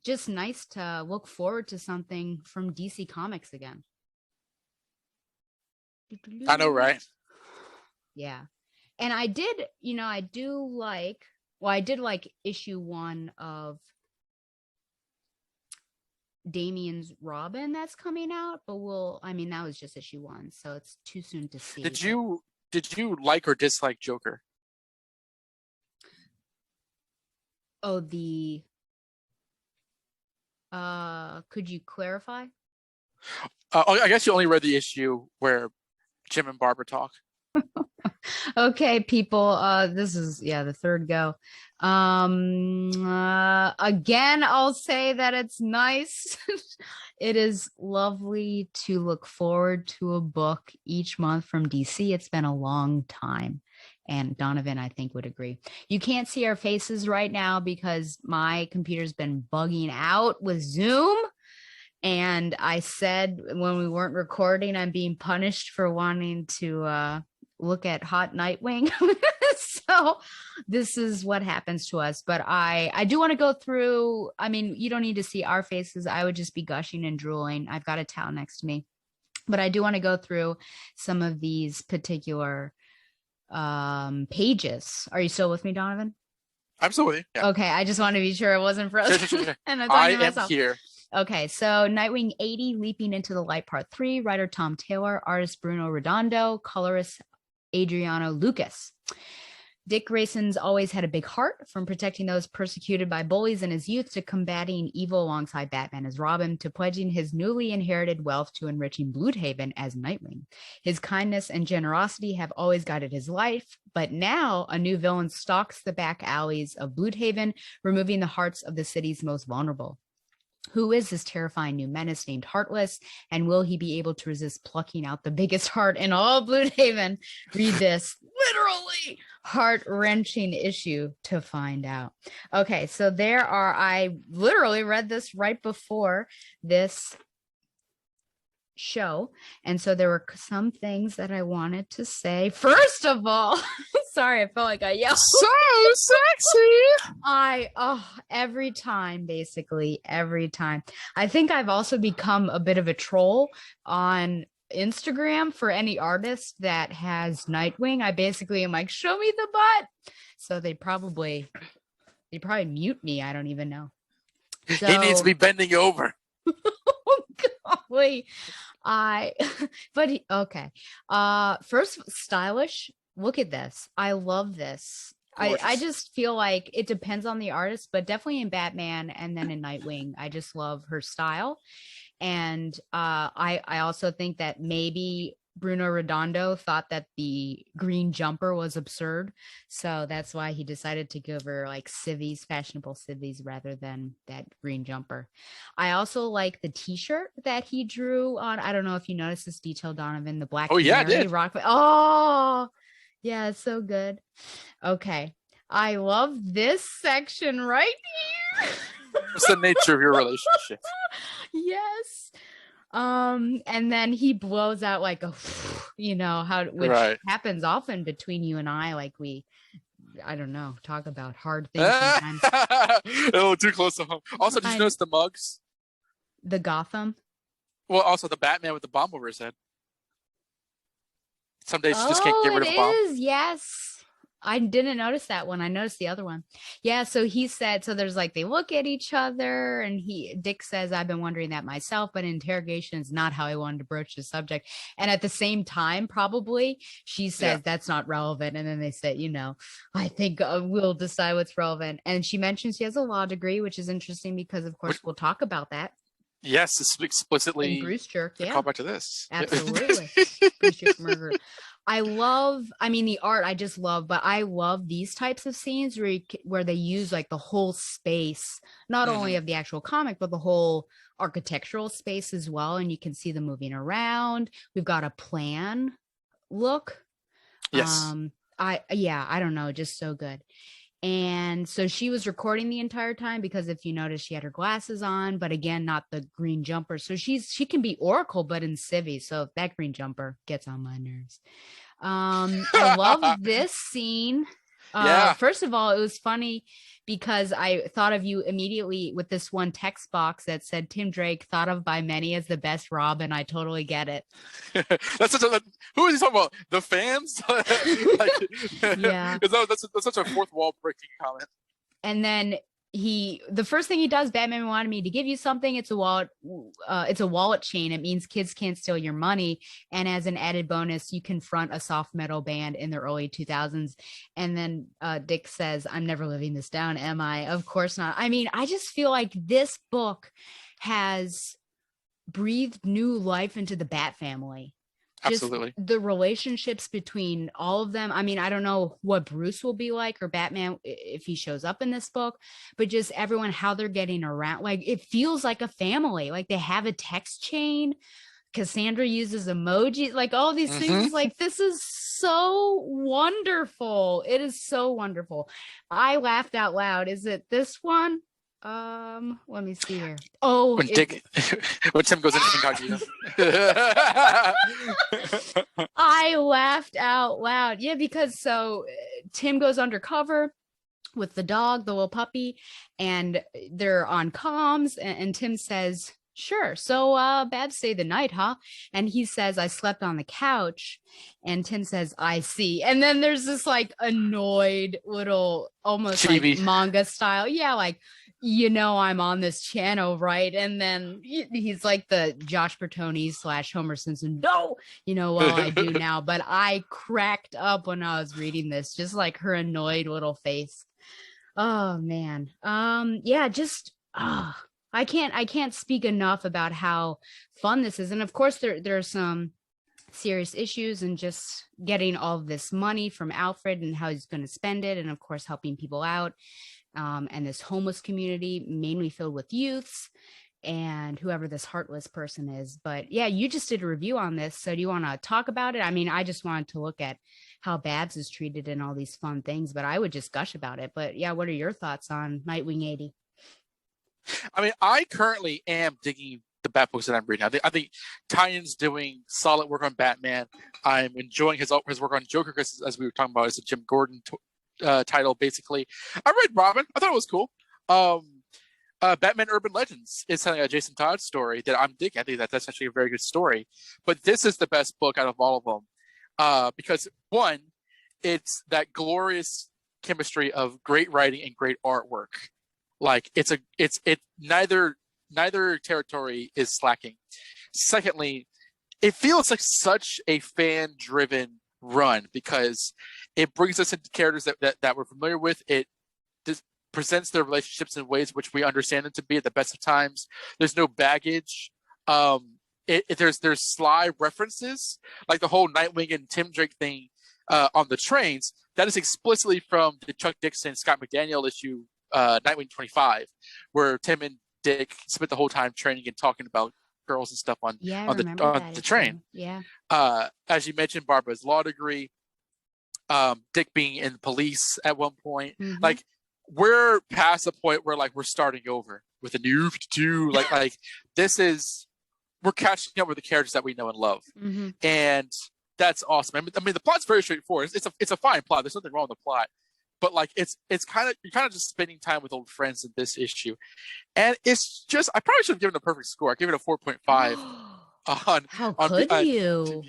just nice to look forward to something from DC Comics again. I know, right? Yeah. And I did like issue 1 of Damian's Robin that's coming out, but that was just issue 1, so it's too soon to see. Did you like or dislike Joker? Oh, could you clarify? I guess you only read the issue where Jim and Barbara talk. Okay, people, this is the third go. Again, I'll say that it's nice. It is lovely to look forward to a book each month from DC. It's been a long time, and Donovan, I think, would agree. You can't see our faces right now because my computer's been bugging out with Zoom. And I said when we weren't recording, I'm being punished for wanting to look at hot Nightwing. So this is what happens to us. But I do want to go through. I mean, you don't need to see our faces. I would just be gushing and drooling. I've got a towel next to me. But I do want to go through some of these particular pages. Are you still with me, Donovan? I'm still with you. Yeah. Okay, I just want to be sure it wasn't frozen. Sure. And I am here. Okay, so Nightwing 80, Leaping into the Light Part 3, writer Tom Taylor, artist Bruno Redondo, colorist Adriano Lucas. Dick Grayson's always had a big heart, from protecting those persecuted by bullies in his youth to combating evil alongside Batman as Robin to pledging his newly inherited wealth to enriching Bloodhaven as Nightwing. His kindness and generosity have always guided his life, but now a new villain stalks the back alleys of Bloodhaven, removing the hearts of the city's most vulnerable. Who is this terrifying new menace named Heartless, and will he be able to resist plucking out the biggest heart in all Bloodhaven? Read this literally heart-wrenching issue to find out. Okay, so I literally read this right before this show, and so there were some things that I wanted to say. First of all, sorry, I felt like I yelled. So sexy. Every time, basically every time. I think I've also become a bit of a troll on Instagram for any artist that has Nightwing. I basically am like, show me the butt. So they probably mute me. I don't even know. So, he needs to be bending over. Golly. Okay. First, stylish. Look at this. I love this. I just feel like it depends on the artist, but definitely in Batman and then in Nightwing, I just love her style. And I also think that maybe Bruno Redondo thought that the green jumper was absurd. So that's why he decided to give her like civvies, fashionable civvies, rather than that green jumper. I also like the t-shirt that he drew on. I don't know if you noticed this detail, Donovan, the black. Oh, yeah, I did. Oh, yeah, it's so good. Okay. I love this section right here. What's the nature of your relationship? Yes. And then he blows out like a, which happens often between you and I, like I don't know, talk about hard things sometimes. Oh, too close to home. Also, did you notice the mugs? The Gotham? Well, also the Batman with the bomb over his head. Some days you just can't get rid of a bomb. Yes. I didn't notice that one. I noticed the other one. Yeah, so he said, so there's like, they look at each other, and Dick says, I've been wondering that myself, but interrogation is not how I wanted to broach the subject. And at the same time, probably, she says, that's not relevant. And then they say, I think we'll decide what's relevant. And she mentions she has a law degree, which is interesting because, of course, we'll talk about that. Yes, it's explicitly Bruce Jerk. Yeah, call back to this. Absolutely. Bruce Jerk murder. The art I just love, but I love these types of scenes where they use like the whole space, not only of the actual comic, but the whole architectural space as well. And you can see them moving around. We've got a plan look. Yes. I don't know, just so good. And so she was recording the entire time because if you notice, she had her glasses on, but again, not the green jumper. So she can be Oracle, but in civvy. So that green jumper gets on my nerves. I love this scene. First of all, it was funny because I thought of you immediately with this one text box that said Tim Drake thought of by many as the best Robin. I totally get it. Who is he talking about? The fans? Yeah. That's such a fourth wall breaking comment. And then the first thing he does, Batman wanted me to give you something. It's a wallet chain. It means kids can't steal your money. And as an added bonus, you confront a soft metal band in the early 2000s. And then Dick says, I'm never living this down, am I? Of course not. I just feel like this book has breathed new life into the Bat family. Just absolutely. The relationships between all of them. I don't know what Bruce will be like or Batman if he shows up in this book, but just everyone, how they're getting around. Like, it feels like a family. Like, they have a text chain. Cassandra uses emojis, like all these things. Like, this is so wonderful. It is so wonderful. I laughed out loud. Is it this one? Let me see here. Oh, when Tim goes into incognito. I laughed out loud. Yeah, because Tim goes undercover with the dog, the little puppy, and they're on comms, and Tim says, sure, so bad to stay the night, huh? And he says, I slept on the couch. And Tim says, I see. And then there's this like annoyed little, almost Chibi. like manga style. Yeah, like, I'm on this channel, right? And then he's like the Josh Bertoni / Homer Simpson. No, well, I do now. But I cracked up when I was reading this, just like her annoyed little face. Oh man. I can't speak enough about how fun this is. And of course there are some serious issues and just getting all of this money from Alfred and how he's going to spend it. And of course, helping people out. And this homeless community mainly filled with youths and whoever this heartless person is. But yeah, you just did a review on this. So do you want to talk about it? I just wanted to look at how Babs is treated in all these fun things, but I would just gush about it. But yeah, what are your thoughts on Nightwing 80? I mean, I currently am digging the Bat books that I'm reading. I think Tynion's doing solid work on Batman. I'm enjoying his work on Joker because, as we were talking about, it's a Jim Gordon title, basically. I read Robin. I thought it was cool. Batman Urban Legends is telling a Jason Todd story that I'm digging. I think that's actually a very good story. But this is the best book out of all of them because, one, it's that glorious chemistry of great writing and great artwork. Like neither territory is slacking. Secondly, it feels like such a fan-driven run because it brings us into characters that we're familiar with. It presents their relationships in ways which we understand them to be at the best of times. There's no baggage. There's sly references, like the whole Nightwing and Tim Drake thing on the trains. That is explicitly from the Chuck Dixon, Scott McDaniel issue, Nightwing 25, where Tim and Dick spent the whole time training and talking about girls and stuff on the train. Yeah. As you mentioned, Barbara's law degree, Dick being in police at one point. Mm-hmm. Like, we're past the point where like we're starting over with a new 52. like we're catching up with the characters that we know and love. Mm-hmm. And that's awesome. I mean, the plot's very straightforward. It's a fine plot. There's nothing wrong with the plot. But like you're kind of just spending time with old friends in this issue, and it's just I probably should have given it a perfect score. I gave it a 4.5. How could you?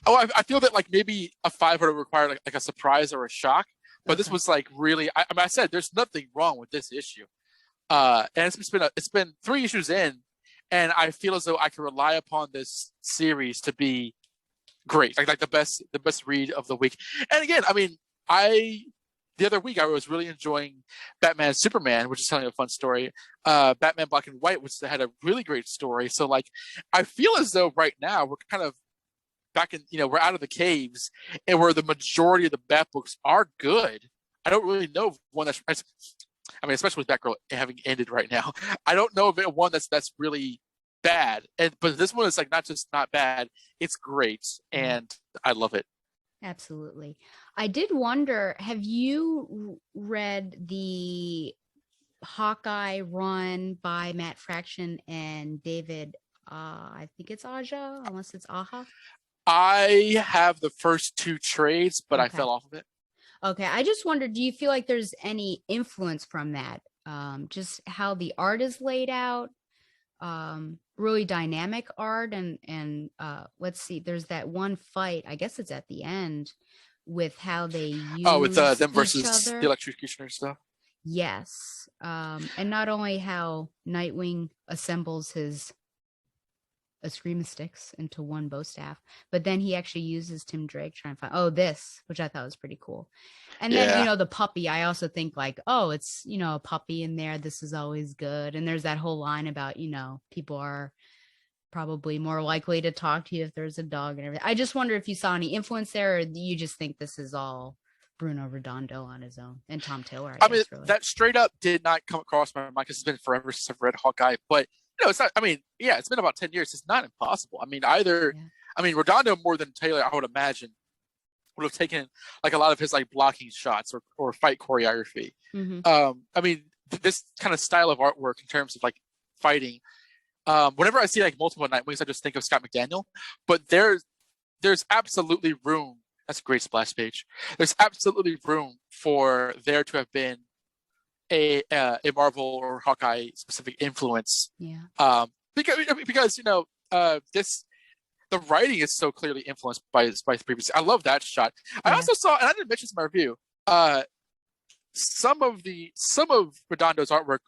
I feel that like maybe a 5 would have required like a surprise or a shock, but this was like really. I mean, I said there's nothing wrong with this issue, and it's been 3 issues in, and I feel as though I can rely upon this series to be great, like the best read of the week. And again, I mean, the other week, I was really enjoying Batman Superman, which is telling a fun story. Batman Black and White, which had a really great story. So, like, I feel as though right now we're kind of back in, we're out of the caves and where the majority of the Bat books are good. I don't really know one that's, I mean, especially with Batgirl having ended right now, I don't know of one that's really bad. But this one is like not just not bad, it's great, and I love it. Absolutely. I did wonder, have you read the Hawkeye run by Matt Fraction and David, I think it's Aja, unless it's Aja? I have the first 2 trades, but I fell off of it. Okay. I just wondered, do you feel like there's any influence from that? Just how the art is laid out? Really dynamic art, and let's see, there's that one fight, I guess it's at the end, with how they use with them versus the electrocutioner stuff. Yes. And not only how Nightwing assembles his Escrima-Sticks into one bow staff, but then he actually uses Tim Drake trying to find this, which I thought was pretty cool. And then the puppy, I also think like, it's a puppy in there, this is always good. And there's that whole line about people are probably more likely to talk to you if there's a dog and everything. I just wonder if you saw any influence there, or do you just think this is all Bruno Redondo on his own and Tom Taylor? I mean, really. That straight up did not come across my mind because it's been forever since I've read Hawkeye, but it's not. I mean, it's been about 10 years. It's not impossible. I mean, Redondo more than Taylor, I would imagine, would have taken like a lot of his like blocking shots or fight choreography. Mm-hmm. I mean, this kind of style of artwork in terms of like fighting. Whenever I see like multiple Nightwings, I just think of Scott McDaniel. But there's absolutely room. That's a great splash page. There's absolutely room for there to have been a Marvel or Hawkeye specific influence. Yeah. Because the writing is so clearly influenced by the previous. I love that shot. Yeah. I also saw, and I didn't mention this in my review, some of Redondo's artwork,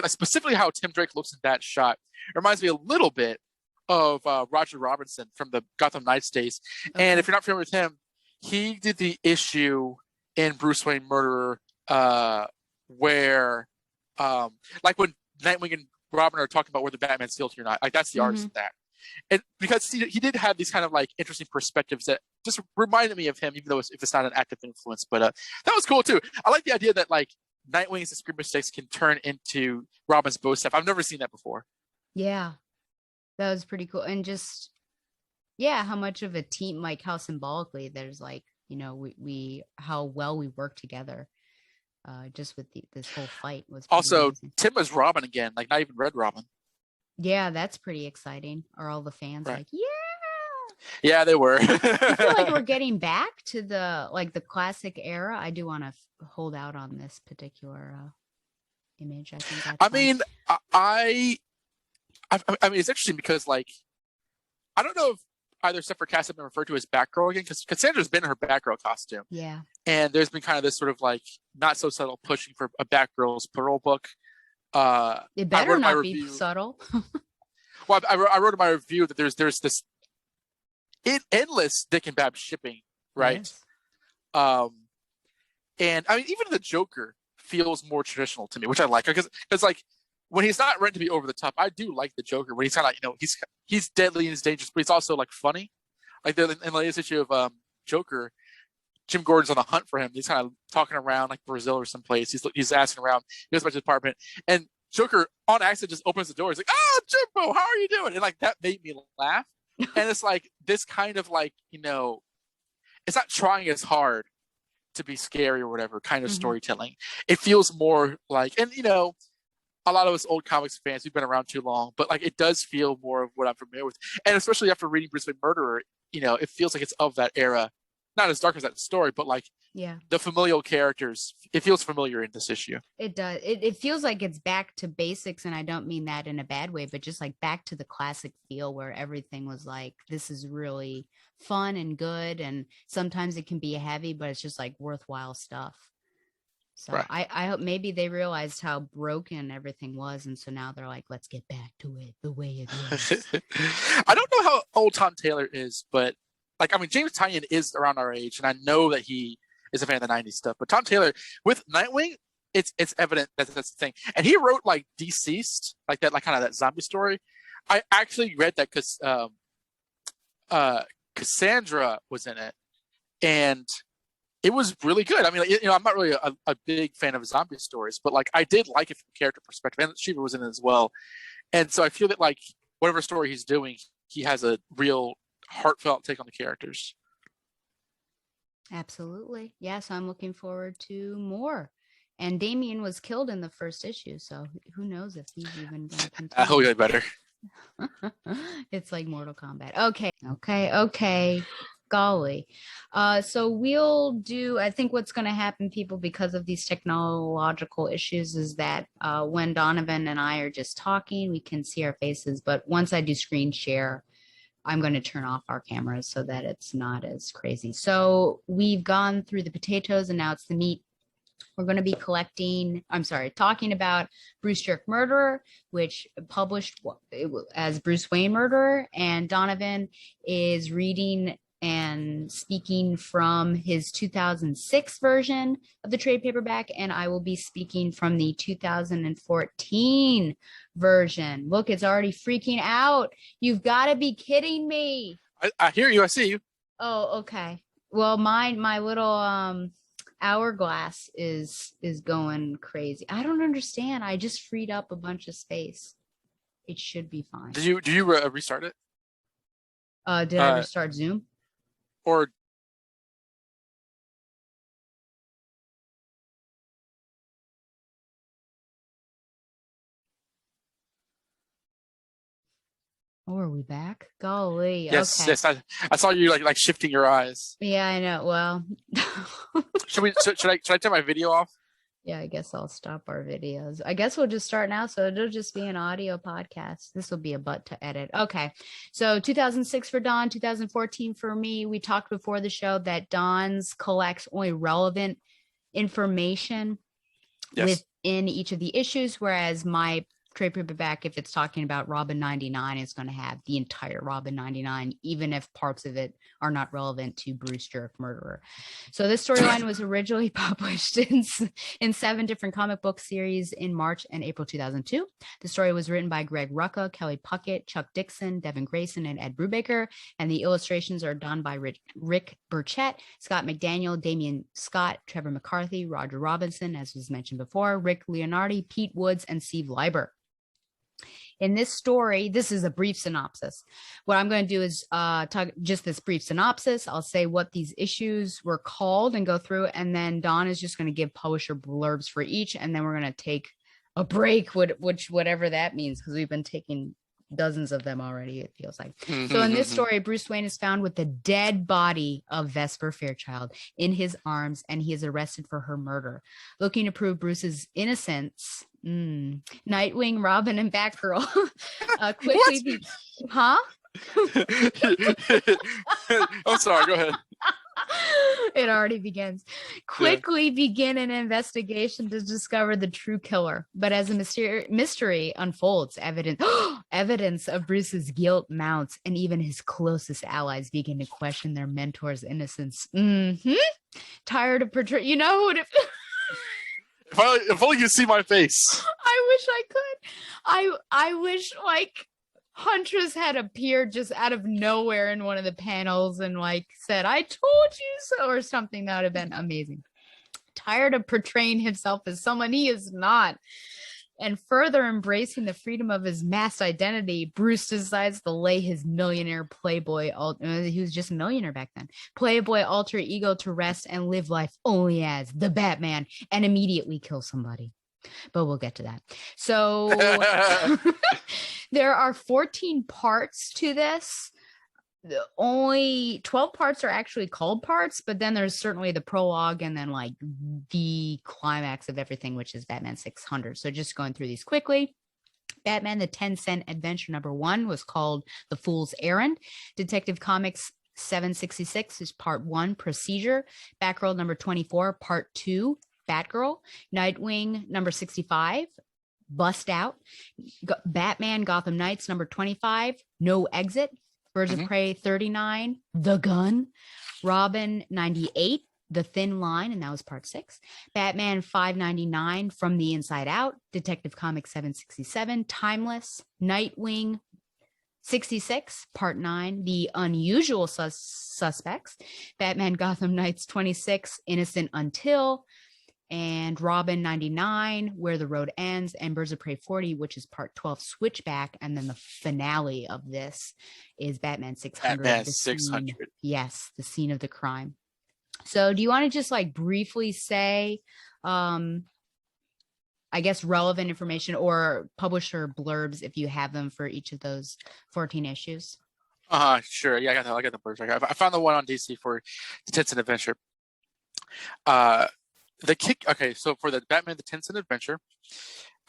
specifically how Tim Drake looks in that shot, reminds me a little bit of Roger Robinson from the Gotham Knights days. Okay. And if you're not familiar with him, he did the issue in Bruce Wayne Murderer where, like when Nightwing and Robin are talking about whether Batman's guilty or not, like that's the artist in that. And because he did have these kind of like interesting perspectives that just reminded me of him, even though if it's not an active influence. But that was cool too. I like the idea that like Nightwing's Escrima-Sticks can turn into Robin's bow staff. I've never seen that before. Yeah, that was pretty cool. And just how much of a team, like how symbolically there's like we how well we work together. Just with this whole fight was also amazing. Tim was Robin again, like not even Red Robin. Yeah, that's pretty exciting. Are all the fans Right. like, yeah? Yeah, they were. I feel like we're getting back to the classic era. I do want to hold out on this particular image. I think that's mean, I mean, it's interesting because like I don't know if either Steph or Cass have been referred to as Batgirl again, because Cassandra's been in her Batgirl costume. Yeah. And there's been kind of this sort of like not so subtle pushing for a Batgirl's parole book. It better not be subtle. Well, I wrote in my review that there's this endless Dick and Bab shipping, right? Yes. And I mean, even the Joker feels more traditional to me, which I like, because like when he's not ready to be over the top, I do like the Joker when he's kind of he's deadly and he's dangerous, but he's also like funny. Like in the latest issue of Joker, Jim Gordon's on the hunt for him. He's kind of talking around like Brazil or someplace. He's asking around. He goes back to the apartment, and Joker on accident just opens the door. He's like, "Oh, Jimbo, how are you doing?" And like that made me laugh. And it's like this kind of like it's not trying as hard to be scary or whatever kind of storytelling. It feels more like, and a lot of us old comics fans, we've been around too long, but like it does feel more of what I'm familiar with. And especially after reading Bruce Wayne Murderer, it feels like it's of that era. Not as dark as that story, but like the familial characters, it feels familiar in this issue. It does. It feels like it's back to basics, and I don't mean that in a bad way, but just like back to the classic feel where everything was like, this is really fun and good, and sometimes it can be heavy, but it's just like worthwhile stuff. So right. I hope maybe they realized how broken everything was, and so now they're like, let's get back to it the way it was. I don't know how old Tom Taylor is, but like, I mean, James Tynion is around our age, and I know that he is a fan of the 90s stuff. But Tom Taylor, with Nightwing, it's evident that that's the thing. And he wrote, like, Deceased, like that, like kind of that zombie story. I actually read that because Cassandra was in it, and it was really good. I mean, I'm not really a big fan of zombie stories, but, like, I did like it from a character perspective, and Shiva was in it as well. And so I feel that, like, whatever story he's doing, he has a real heartfelt take on the characters. Absolutely. Yeah, so I'm looking forward to more. And Damian was killed in the first issue, so who knows if he's even going to continue. I hope get better. It's like Mortal Kombat. Okay. Golly. So we'll do, I think what's going to happen, people, because of these technological issues, is that when Donovan and I are just talking, we can see our faces. But once I do screen share, I'm going to turn off our cameras so that it's not as crazy. So we've gone through the potatoes and now it's the meat. We're going to be talking about Bruce Jerk Murderer, which published as Bruce Wayne Murderer. And Donovan is reading and speaking from his 2006 version of the trade paperback, and I will be speaking from the 2014 version. Look, it's already freaking out. You've got to be kidding me. I hear you. I see you. Oh, okay. Well, my little hourglass is going crazy. I don't understand. I just freed up a bunch of space. It should be fine. Do you restart it? Did I restart Zoom? Or are we back? Golly. Yes, okay. Yes. I saw you like shifting your eyes. Yeah, I know. Well, should I turn my video off? Yeah, I guess I'll stop our videos. I guess we'll just start now. So it'll just be an audio podcast. This will be a butt to edit. Okay. So 2006 for Don, 2014 for me. We talked before the show that Don's collects only relevant information within each of the issues, whereas my trade paperback, if it's talking about Robin 99, is going to have the entire Robin 99, even if parts of it are not relevant to Bruce Jerk Murderer. So this storyline was originally published in 7 different comic book series in March and April 2002. The story was written by Greg Rucka, Kelly Puckett, Chuck Dixon, Devin Grayson, and Ed Brubaker, and the illustrations are done by Rick Burchett, Scott McDaniel, Damian Scott, Trevor McCarthy, Roger Robinson, as was mentioned before, Rick Leonardi, Pete Woods, and Steve Leiber. In this story, this is a brief synopsis. What I'm going to do is talk just this brief synopsis. I'll say what these issues were called and go through, and then Dawn is just going to give publisher blurbs for each, and then we're going to take a break, which whatever that means, because we've been taking dozens of them already, it feels like. So in this story, Bruce Wayne is found with the dead body of Vesper Fairchild in his arms, and he is arrested for her murder. Looking to prove Bruce's innocence, Nightwing, Robin, and Batgirl quickly huh? I'm sorry, go ahead. It already begins. Quickly begin an investigation to discover the true killer. But as a mystery unfolds, evidence of Bruce's guilt mounts, and even his closest allies begin to question their mentor's innocence. Tired of portraying, you know what? If only you see my face. I wish I could. I wish like Huntress had appeared just out of nowhere in one of the panels and like said, "I told you so," or something. That would have been amazing. Tired of portraying himself as someone he is not, and further embracing the freedom of his masked identity, Bruce decides to lay his millionaire playboy, he was just a millionaire back then, playboy alter ego to rest and live life only as the Batman, and immediately kill somebody. But we'll get to that. So there are 14 parts to this. Only 12 parts are actually called parts, but then there's certainly the prologue and then like the climax of everything, which is Batman 600. So just going through these quickly. Batman the 10-cent adventure #1 was called The Fool's Errand. Detective Comics 766 is part 1, Procedure. Batgirl #24, part 2, Batgirl. Nightwing #65, Bust Out. Batman Gotham Knights #25, No Exit. Birds of Prey 39, The Gun. Robin 98, The Thin Line, and that was part 6. Batman 599, From the Inside Out. Detective Comics 767, Timeless. Nightwing 66, part 9, The Unusual Suspects. Batman Gotham Knights 26, Innocent Until. And Robin 99, Where the Road Ends, and Birds of Prey 40, which is part 12, Switchback. And then the finale of this is Batman 600. Batman 600. Yes, the scene of the crime. So do you want to just like briefly say, I guess, relevant information or publisher blurbs if you have them for each of those 14 issues? Sure. Yeah, I got the blurbs. I found the one on DC for the 10-cent adventure. So for the Batman the 10-cent adventure,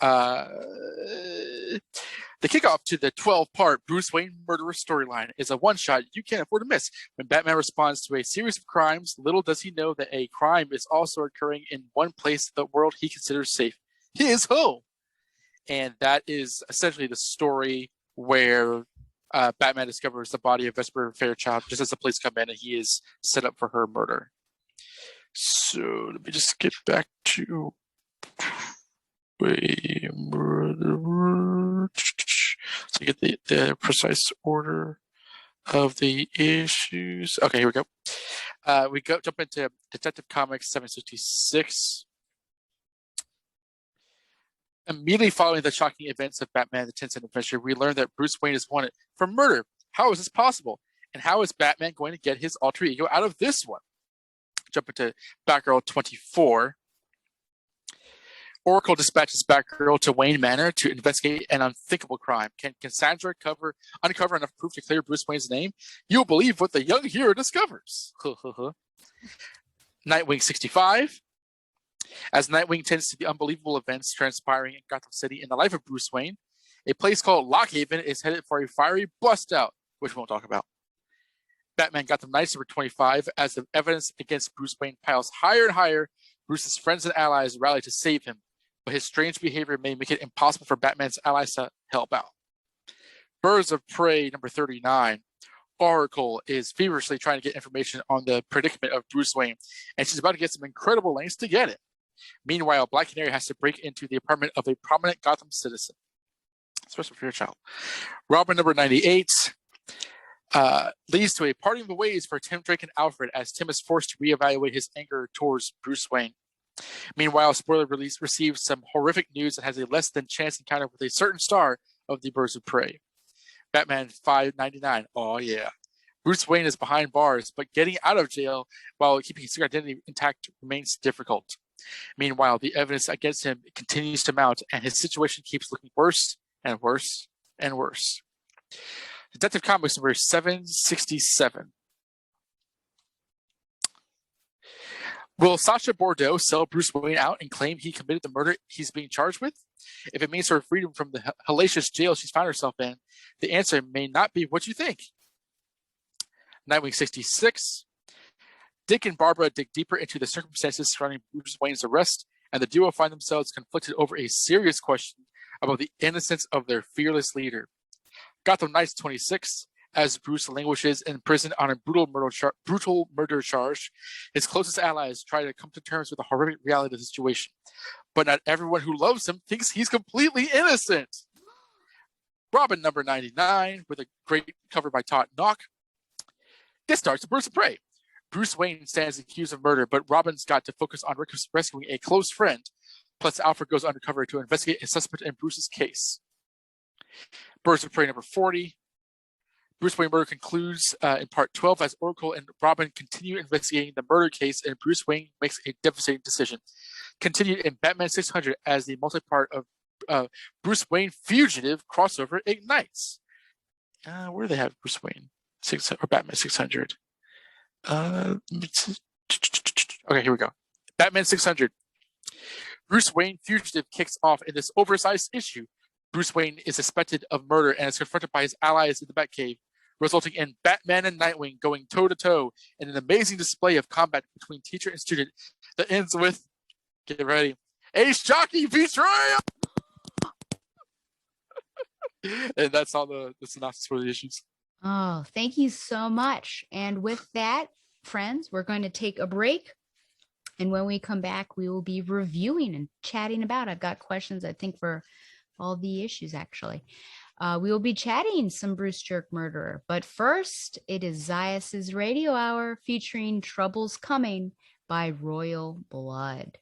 the kickoff to the 12-part Bruce Wayne murderer storyline is a one-shot you can't afford to miss. When Batman responds to a series of crimes, little does he know that a crime is also occurring in one place of the world he considers safe, his home. And that is essentially the story where Batman discovers the body of Vesper Fairchild just as the police come in, and he is set up for her murder. So let me just get back to so get the precise order of the issues. Okay, here we go. Jump into Detective Comics 766. Immediately following the shocking events of Batman the 10-cent adventure, we learn that Bruce Wayne is wanted for murder. How is this possible? And how is Batman going to get his alter ego out of this one? Jump into Batgirl 24. Oracle dispatches Batgirl to Wayne Manor to investigate an unthinkable crime. Can Cassandra uncover enough proof to clear Bruce Wayne's name? You'll believe what the young hero discovers. Nightwing 65. As Nightwing tends to the unbelievable events transpiring in Gotham City in the life of Bruce Wayne, a place called Lockhaven is headed for a fiery bust out, which we won't talk about. Batman Gotham Knights #25. As the evidence against Bruce Wayne piles higher and higher, Bruce's friends and allies rally to save him, but his strange behavior may make it impossible for Batman's allies to help out. Birds of Prey #39. Oracle is feverishly trying to get information on the predicament of Bruce Wayne, and she's about to get some incredible lengths to get it. Meanwhile, Black Canary has to break into the apartment of a prominent Gotham citizen, especially for your child. Robin #98. Leads to a parting of the ways for Tim Drake and Alfred as Tim is forced to reevaluate his anger towards Bruce Wayne. Meanwhile, Spoiler Release receives some horrific news and has a less than chance encounter with a certain star of the Birds of Prey. Batman 599. Oh, yeah. Bruce Wayne is behind bars, but getting out of jail while keeping his secret identity intact remains difficult. Meanwhile, the evidence against him continues to mount, and his situation keeps looking worse and worse and worse. Detective Comics number 767. Will Sacha Bordeaux sell Bruce Wayne out and claim he committed the murder he's being charged with? If it means her freedom from the hellacious jail she's found herself in, the answer may not be what you think. Nightwing 66. Dick and Barbara dig deeper into the circumstances surrounding Bruce Wayne's arrest, and the duo find themselves conflicted over a serious question about the innocence of their fearless leader. Gotham Knights 26. As Bruce languishes in prison on a brutal murder charge, his closest allies try to come to terms with the horrific reality of the situation. But not everyone who loves him thinks he's completely innocent. Robin number 99, with a great cover by Todd Knock. This starts the Birds of Prey. Bruce Wayne stands accused of murder, but Robin's got to focus on rescuing a close friend. Plus, Alfred goes undercover to investigate a suspect in Bruce's case. Birds of Prey number 40. Bruce Wayne murder concludes in part 12 as Oracle and Robin continue investigating the murder case, and Bruce Wayne makes a devastating decision. Continued in Batman 600 as the multi-part of Bruce Wayne fugitive crossover ignites. Where do they have Bruce Wayne? Or Batman 600? Okay, here we go. Batman 600. Bruce Wayne fugitive kicks off in this oversized issue. Bruce Wayne is suspected of murder and is confronted by his allies in the Batcave, resulting in Batman and Nightwing going toe-to-toe in an amazing display of combat between teacher and student that ends with, get ready, Ace Jockey betrayal! And that's all the synopsis for the issues. Oh, thank you so much. And with that, friends, we're going to take a break. And when we come back, we will be reviewing and chatting about. I've got questions, I think, for all the issues, actually. We will be chatting some Bruce Jerk Murderer. But first, it is Zaius's Radio Hour featuring Troubles Coming by Royal Blood.